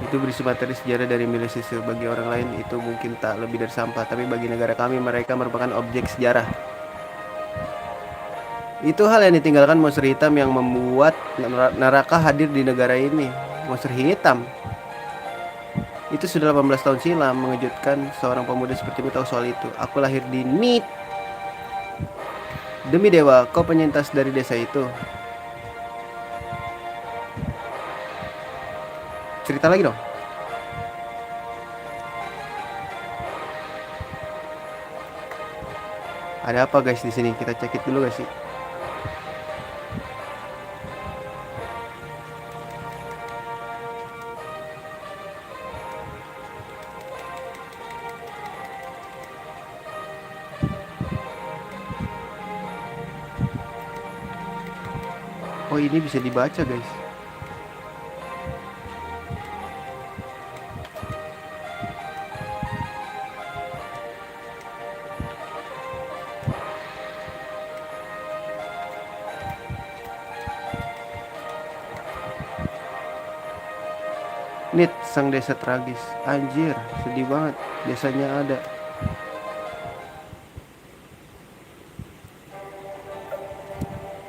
Itu berisi materi sejarah dari Milisisi. Bagi orang lain itu mungkin tak lebih dari sampah, tapi bagi negara kami mereka merupakan objek sejarah. Itu hal yang ditinggalkan monster hitam yang membuat neraka hadir di negara ini. Monster hitam? Itu sudah 18 tahun silam. Mengejutkan seorang pemuda sepertimu tahu soal itu. Aku lahir di Nit. Demi dewa, kau penyintas dari desa itu. Cerita lagi dong. Ada apa guys di sini? Kita cekit dulu guys sih. Oh ini bisa dibaca guys. Nit, sang desa tragis. Anjir, sedih banget. Desanya ada.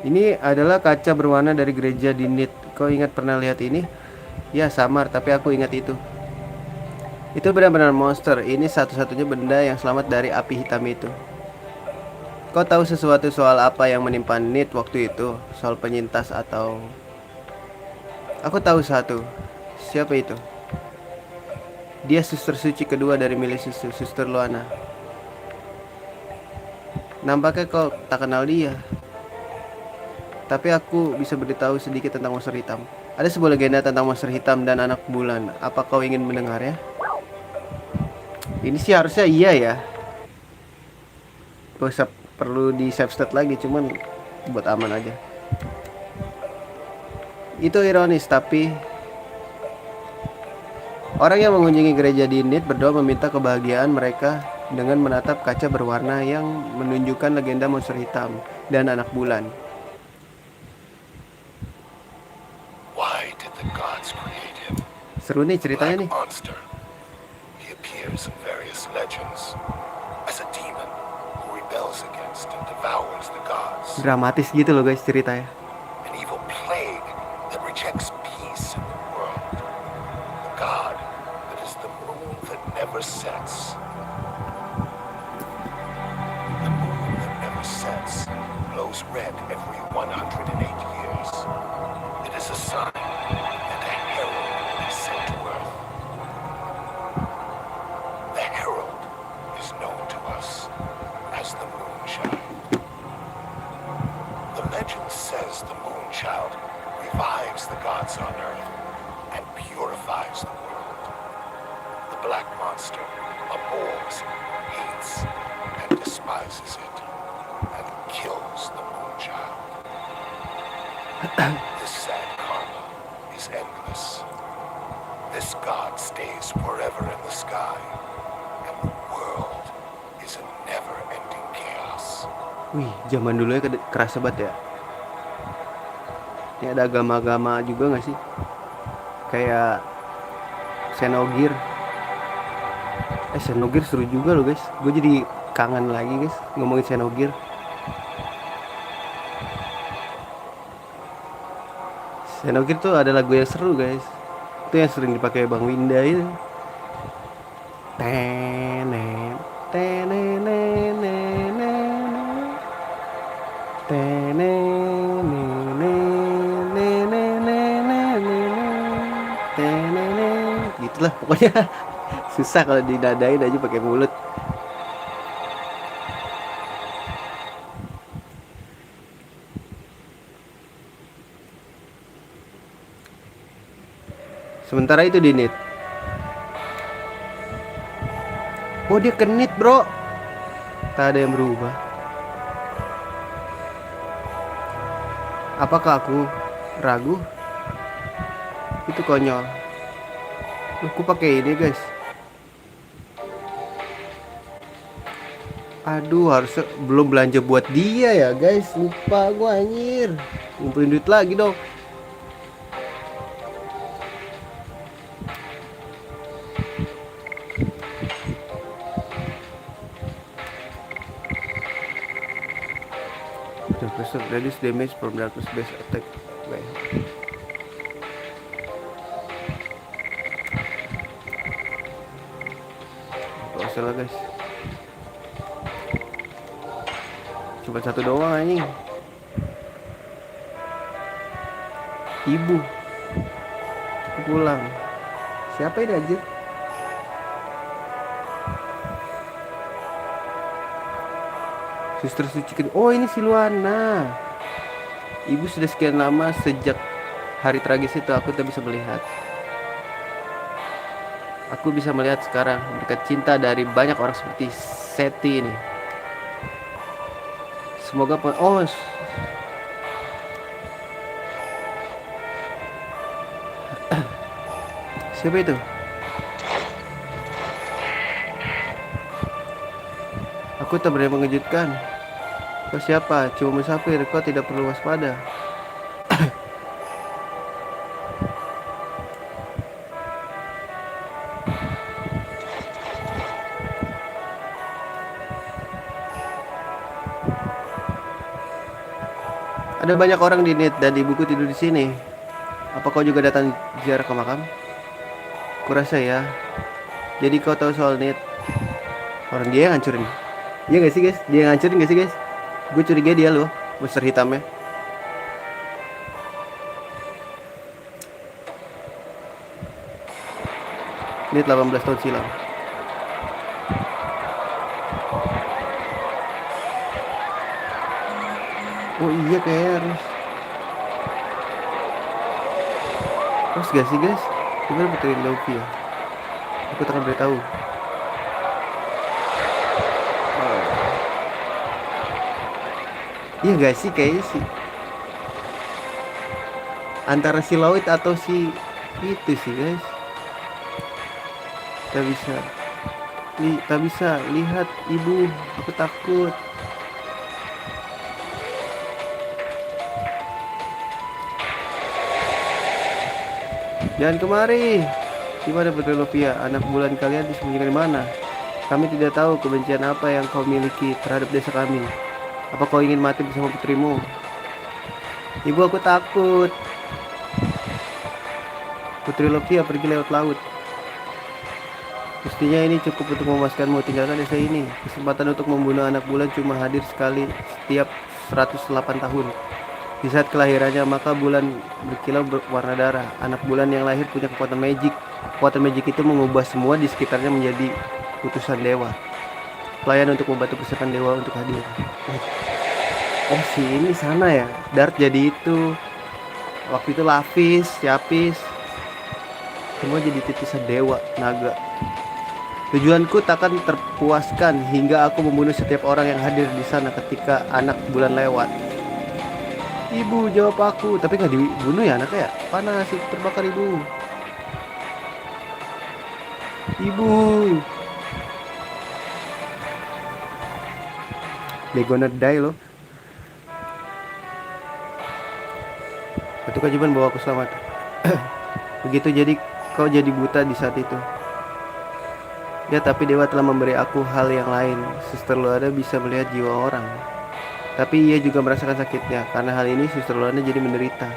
Ini adalah kaca berwarna dari gereja di Nit. Kau ingat pernah lihat ini? Ya, samar, tapi aku ingat itu. Itu benar-benar monster. Ini satu-satunya benda yang selamat dari api hitam itu. Kau tahu sesuatu soal apa yang menimpa Nit waktu itu? Soal penyintas atau... Aku tahu satu. Siapa itu? Dia suster suci kedua dari milik suster Luana. Nampaknya kau tak kenal dia. Tapi aku bisa beritahu sedikit tentang monster hitam. Ada sebuah legenda tentang monster hitam dan anak bulan. Apa kau ingin mendengarnya? Ini sih harusnya iya ya. Gak usah perlu di save state lagi, cuman buat aman aja. Itu ironis, tapi orang yang mengunjungi gereja di Nit berdoa meminta kebahagiaan mereka dengan menatap kaca berwarna yang menunjukkan legenda monster hitam dan anak bulan. Why did the gods create him? Seru nih ceritanya nih. Black monster. He appears in various legends as a demon who rebels against and devours the gods. Dramatis gitu loh guys ceritanya. An evil plague that rejects peace in the world. The god that is the moon that never sets. The moon that never sets glows red every 108 years. It is a sign and a herald is sent to Earth. The herald is known to us as the Moonchild. The legend says the Moonchild revives the gods on Earth and purifies the world. The black monster abhors, hates, and despises it, and kills the Moonchild. This sad karma is endless. This god stays forever in the sky, and the world is a never-ending chaos. Wih, zaman dulu ya kerasa banget ya. Ini ada agama-agama juga gak sih? Kayak Xenogear. Xenogear seru juga loh guys. Gue jadi kangen lagi guys ngomongin Xenogear. Xenogear tuh ada lagu yang seru guys. Itu yang sering dipakai Bang Winda itu. Tenen, tenenenenenen, tenenenenenen, gitulah pokoknya. Susah kalau didadain aja pakai mulut. Sementara itu di Nit. Oh dia ke Nit bro. Tak ada yang berubah. Apakah aku ragu? Itu konyol. Aku pakai ini guys. Aduh, harusnya belum belanja buat dia ya guys. Lupa gua anjir. Ngumpulin duit lagi dong. The person reduce damage from darkness base attack. Baik. Gak usah lah guys. Cuma satu doang anjing. Ibu. Aku pulang. Siapa ini anjir? Suster Suci kedua. Oh, ini si Luana. Ibu sudah sekian lama sejak hari tragis itu aku tak bisa melihat. Aku bisa melihat sekarang berkat cinta dari banyak orang seperti Seti ini. Semoga siapa itu? Aku tak berani mengejutkan. Kau siapa? Cuma musafir. Kau tidak perlu waspada. Ada banyak orang di net dan ibuku tidur di sini. Apa kau juga datang ziarah ke makam? Kurasa ya. Jadi kau tahu soal net? Orang dia yang hancurin. Iya gak sih guys? Dia yang hancurin gak sih guys? Gue curiga dia loh, monster hitamnya. Ini 18 tahun silam. Oh iya kayak harus gak sih guys? Gimana betulin Luffy ya? Aku tak akan beritahu. Iya gak sih kayaknya sih antara si Lloyd atau si itu sih guys. Tak bisa lihat ibu. Aku takut. Jangan kemari. Gimana Putri Lovia? Anak bulan kalian disembunyikan di mana? Kami tidak tahu kebencian apa yang kau miliki terhadap desa kami. Apa kau ingin mati bersama putrimu? Ibu, aku takut. Putri Lovia pergi lewat laut. Mestinya ini cukup untuk memuaskanmu. Tinggalkan desa ini. Kesempatan untuk membunuh anak bulan cuma hadir sekali setiap 108 tahun. Di saat kelahirannya, maka bulan berkilau berwarna darah. Anak bulan yang lahir punya kekuatan magic. Kekuatan magic itu mengubah semua di sekitarnya menjadi utusan dewa. Pelayan untuk membantu persiapan dewa untuk hadir. Oh si ini sana ya. Dart jadi itu. Waktu itu Lapis, Yapis, semua jadi titisan dewa, naga. Tujuanku takkan terpuaskan hingga aku membunuh setiap orang yang hadir di sana ketika anak bulan lewat. Ibu, jawab aku. Tapi nggak dibunuh ya anaknya ya? Panas, itu terbakar ibu. Ibu. They gonna die loh. Itu kewajiban bawa aku selamat. Begitu jadi kau jadi buta di saat itu. Ya tapi dewa telah memberi aku hal yang lain. Suster Luana bisa melihat jiwa orang. Tapi ia juga merasakan sakitnya. Karena hal ini Suster Luana jadi menderita.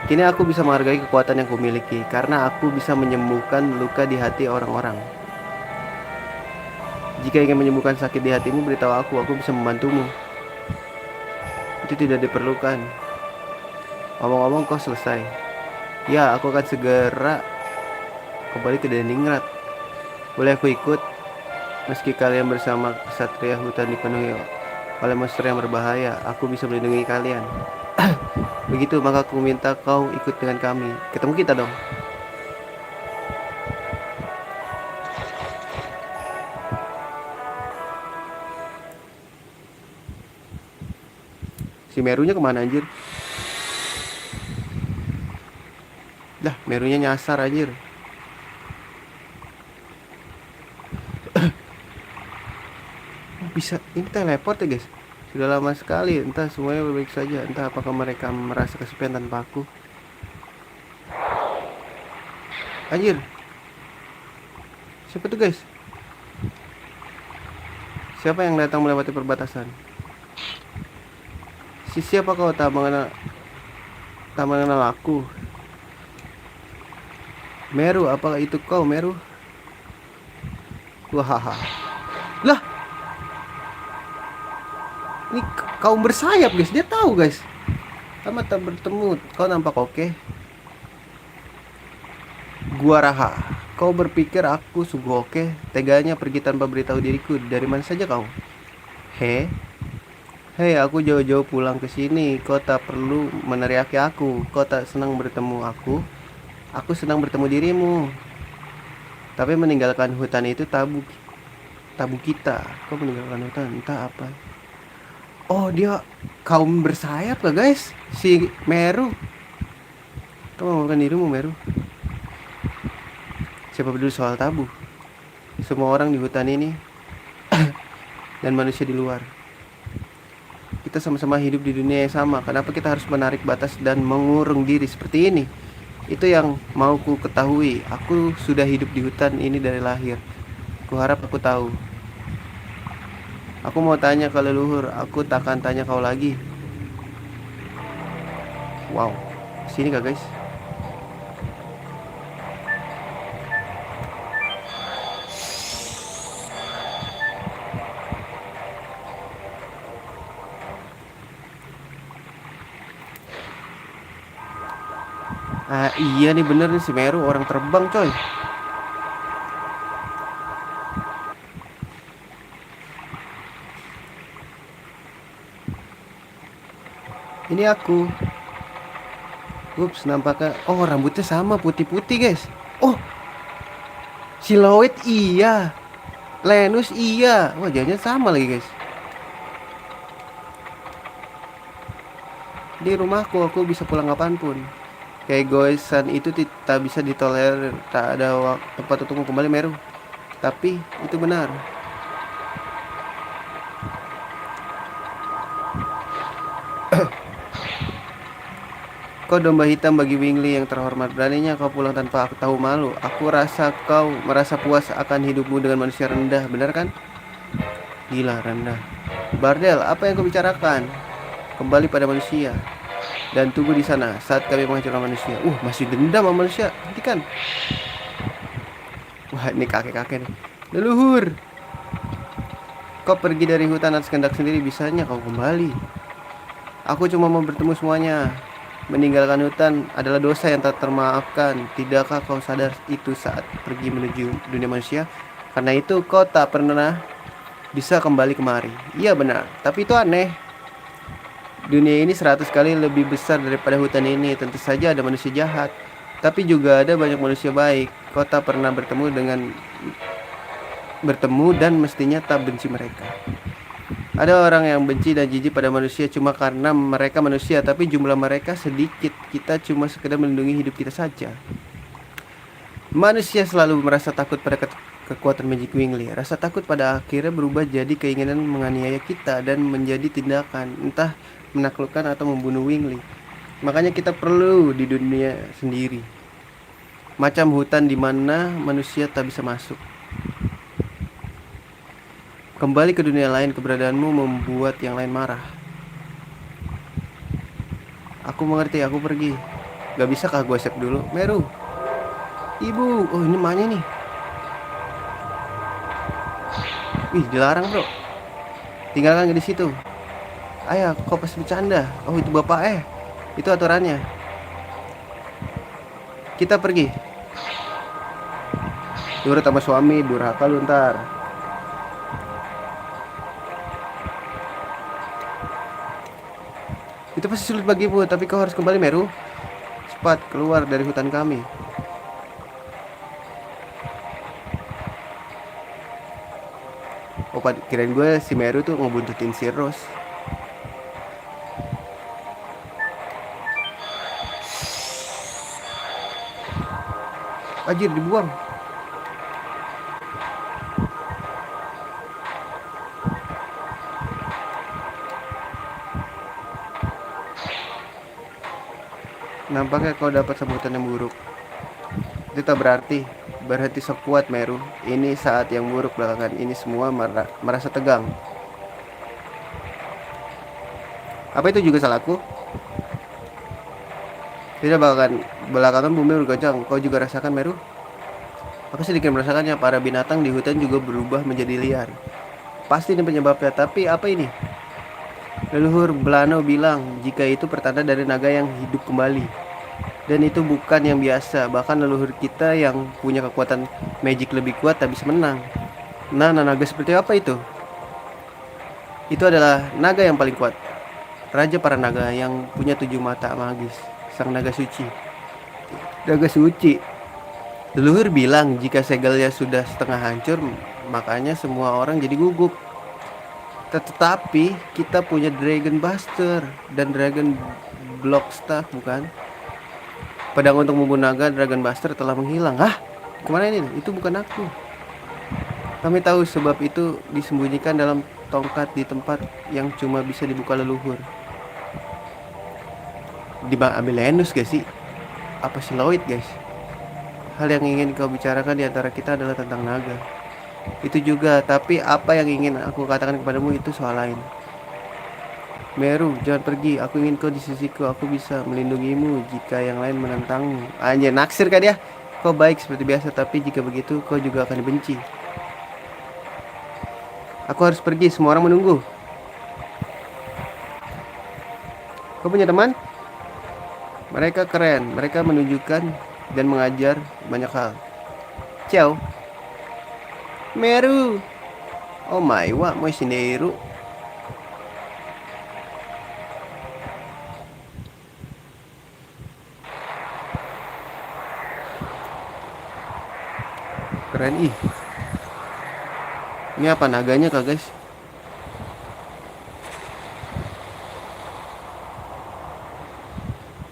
Kini aku bisa menghargai kekuatan yang kumiliki. Karena aku bisa menyembuhkan luka di hati orang-orang. Jika ingin menyembuhkan sakit di hatimu, beritahu aku bisa membantumu. Itu tidak diperlukan. Ngomong-ngomong kau selesai. Ya, aku akan segera kembali ke Deningrat. Boleh aku ikut? Meski kalian bersama kesatria hutan dipenuhi oleh monster yang berbahaya, aku bisa melindungi kalian. Begitu, maka aku minta kau ikut dengan kami. Ketemu kita dong. Si Merunya kemana anjir? Dah, Merunya nyasar anjir. bisa ini teleport ya guys. Sudah lama sekali, entah semuanya baik saja. Entah apakah mereka merasa kesepian tanpa aku. Anjir. Siapa tuh guys? Siapa yang datang melewati perbatasan? Siapa kau tak mengenal aku? Meru, apakah itu kau Meru? Wahaha. Lah, ini kaum bersayap guys, dia tahu guys. Lama tak bertemu, kau nampak oke. Gua Raha, kau berpikir aku sungguh oke? Teganya pergi tanpa beritahu diriku. Dari mana saja kau? Hei, aku jauh-jauh pulang ke sini. Kau tak perlu meneriaki aku. Kau tak senang bertemu aku. Aku senang bertemu dirimu. Tapi meninggalkan hutan itu tabu kita. Kau meninggalkan hutan, entah apa. Oh, dia kaum bersayap lah guys. Si Meru. Kau mengurungkan dirimu Meru. Siapa peduli soal tabu? Semua orang di hutan ini dan manusia di luar. Kita sama-sama hidup di dunia yang sama. Kenapa kita harus menarik batas dan mengurung diri seperti ini? Itu yang mau ku ketahui. Aku sudah hidup di hutan ini dari lahir. Ku harap aku tahu. Aku mau tanya ke leluhur. Aku takkan tanya kau lagi. Wow. Sini kah guys? Ah iya nih bener nih si Meru orang terbang coy. Ini aku. Ups, nampaknya. Oh, rambutnya sama putih-putih guys. Oh, Siloid iya. Lenus iya. Wah, jangan sama lagi guys. Di rumahku aku bisa pulang kapanpun. Keegoisan itu tak bisa ditolerir. Tak ada tempat untuk kembali Meru. Tapi itu benar. Kau domba hitam bagi Wingli yang terhormat. Beraninya kau pulang tanpa aku tahu malu. Aku rasa kau merasa puas akan hidupmu dengan manusia rendah, benar kan? Gila rendah. Bardel, apa yang kau bicarakan? Kembali pada manusia dan tunggu di sana saat kami menghancurkan manusia. Masih dendam sama manusia. Hentikan. Wah, ini kakek-kakek nih. Leluhur, kau pergi dari hutan atas kehendak sendiri. Bisanya kau kembali. Aku cuma mau bertemu semuanya. Meninggalkan hutan adalah dosa yang tak termaafkan. Tidakkah kau sadar itu saat pergi menuju dunia manusia? Karena itu kau tak pernah bisa kembali kemari. Iya benar, tapi itu aneh. Dunia ini 100 kali lebih besar daripada hutan ini. Tentu saja ada manusia jahat, tapi juga ada banyak manusia baik. Kau tak pernah bertemu dan mestinya tak benci mereka. Ada orang yang benci dan jijik pada manusia cuma karena mereka manusia, tapi jumlah mereka sedikit. Kita cuma sekedar melindungi hidup kita saja. Manusia selalu merasa takut pada kekuatan Magic Wingli. Rasa takut pada akhirnya berubah jadi keinginan menganiaya kita dan menjadi tindakan, entah menaklukkan atau membunuh Wingli. Makanya kita perlu di dunia sendiri, macam hutan di mana manusia tak bisa masuk. Kembali ke dunia lain, keberadaanmu membuat yang lain marah. Aku mengerti, aku pergi. Gak bisa kah gue save dulu? Meru, ibu. Oh, ini emaknya nih. Wih, dilarang bro. Tinggalkan di situ. Ayah, kau pasti bercanda. Oh, itu bapak itu aturannya. Kita pergi. Nurut sama suami, durhaka lu ntar. Itu pasti sulit bagimu, tapi kau harus kembali Meru. Cepat keluar dari hutan kami. Oh, kirain gue si Meru tuh ngebuntutin si Rose. Anjir, dibuang. Nampaknya kau dapat sambutan yang buruk. Itu tak berhenti sekuat Meru. Ini saat yang buruk belakangan ini semua merasa tegang. Apa itu juga salahku? Tidak, belakangan bumi bergoncang. Kau juga rasakan Meru? Aku sedikit merasakannya. Para binatang di hutan juga berubah menjadi liar. Pasti ini penyebabnya. Tapi apa ini? Leluhur Belano bilang jika itu pertanda dari naga yang hidup kembali. Dan itu bukan yang biasa. Bahkan leluhur kita yang punya kekuatan magic lebih kuat tak bisa menang. Nah, naga seperti apa itu? Itu adalah naga yang paling kuat. Raja para naga yang punya 7 mata magis. Sang naga suci. Naga suci. Leluhur bilang jika segelnya sudah setengah hancur, makanya semua orang jadi gugup. Tetapi kita punya Dragon Buster dan Dragon Block Staff, bukan? Pedang untuk membunuh naga Dragon Buster telah menghilang. Hah? Kemana ini? Itu bukan aku. Kami tahu sebab itu disembunyikan dalam tongkat di tempat yang cuma bisa dibuka leluhur. Di Bang Abelenus gak sih? Apa sih Lloyd guys? Hal yang ingin kau bicarakan di antara kita adalah tentang naga. Itu juga, tapi apa yang ingin aku katakan kepadamu itu soal lain. Meru, jangan pergi. Aku ingin kau di sisiku. Aku bisa melindungimu jika yang lain menentangmu. Anjir, naksir kan ya? Kau baik seperti biasa, tapi jika begitu kau juga akan dibenci. Aku harus pergi, semua orang menunggu. Kau punya teman? Mereka keren. Mereka menunjukkan dan mengajar banyak hal. Ciao. Meru. Oh my, wa mo shineru. Keren ih. Ini apa naganya kak guys?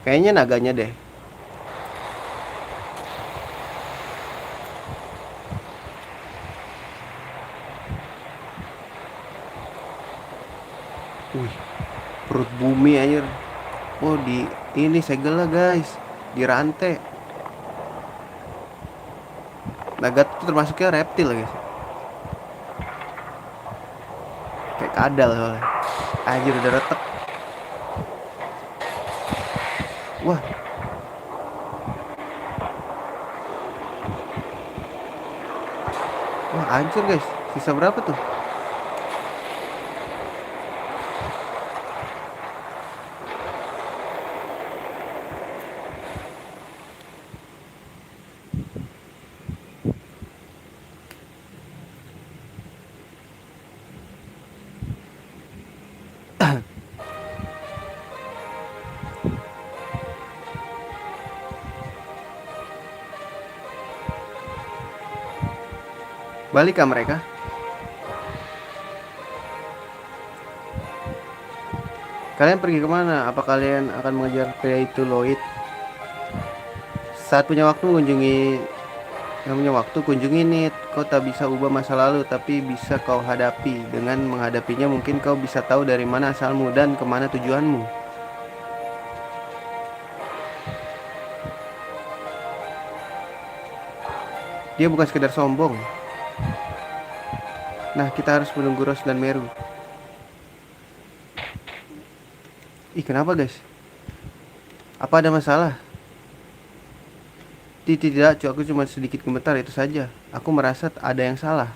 Kayaknya naganya deh. Wih, perut bumi anjir. Oh di ini segel lah guys. Dirantai. Naga itu termasuknya reptil guys. Kayak kadal soalnya. Anjir udah retak. Wah. Wah hancur guys. Sisa berapa tuh? Balikkah mereka? Kalian pergi kemana? Apa kalian akan mengejar pria itu Lloyd? Saat punya waktu kunjungi Nit. Kau tak bisa ubah masa lalu, tapi bisa kau hadapi. Dengan menghadapinya mungkin kau bisa tahu dari mana asalmu dan kemana tujuanmu. Dia bukan sekedar sombong. Nah, kita harus menunggu Rose dan Meru. Ih, kenapa guys? Apa ada masalah? Tidak, aku cuma sedikit gemetar itu saja. Aku merasa ada yang salah.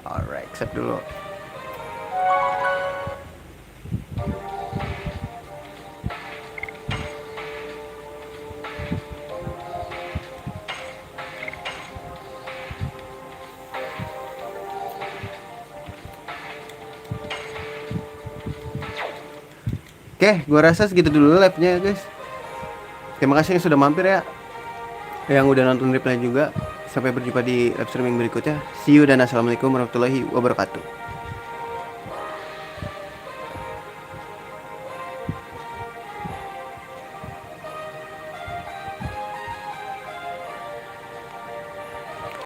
Alright, accept dulu. Oke, gua rasa segitu dulu live-nya guys. Terima kasih yang sudah mampir ya. Yang udah nonton replay juga. Sampai berjumpa di live streaming berikutnya. See you dan assalamualaikum warahmatullahi wabarakatuh.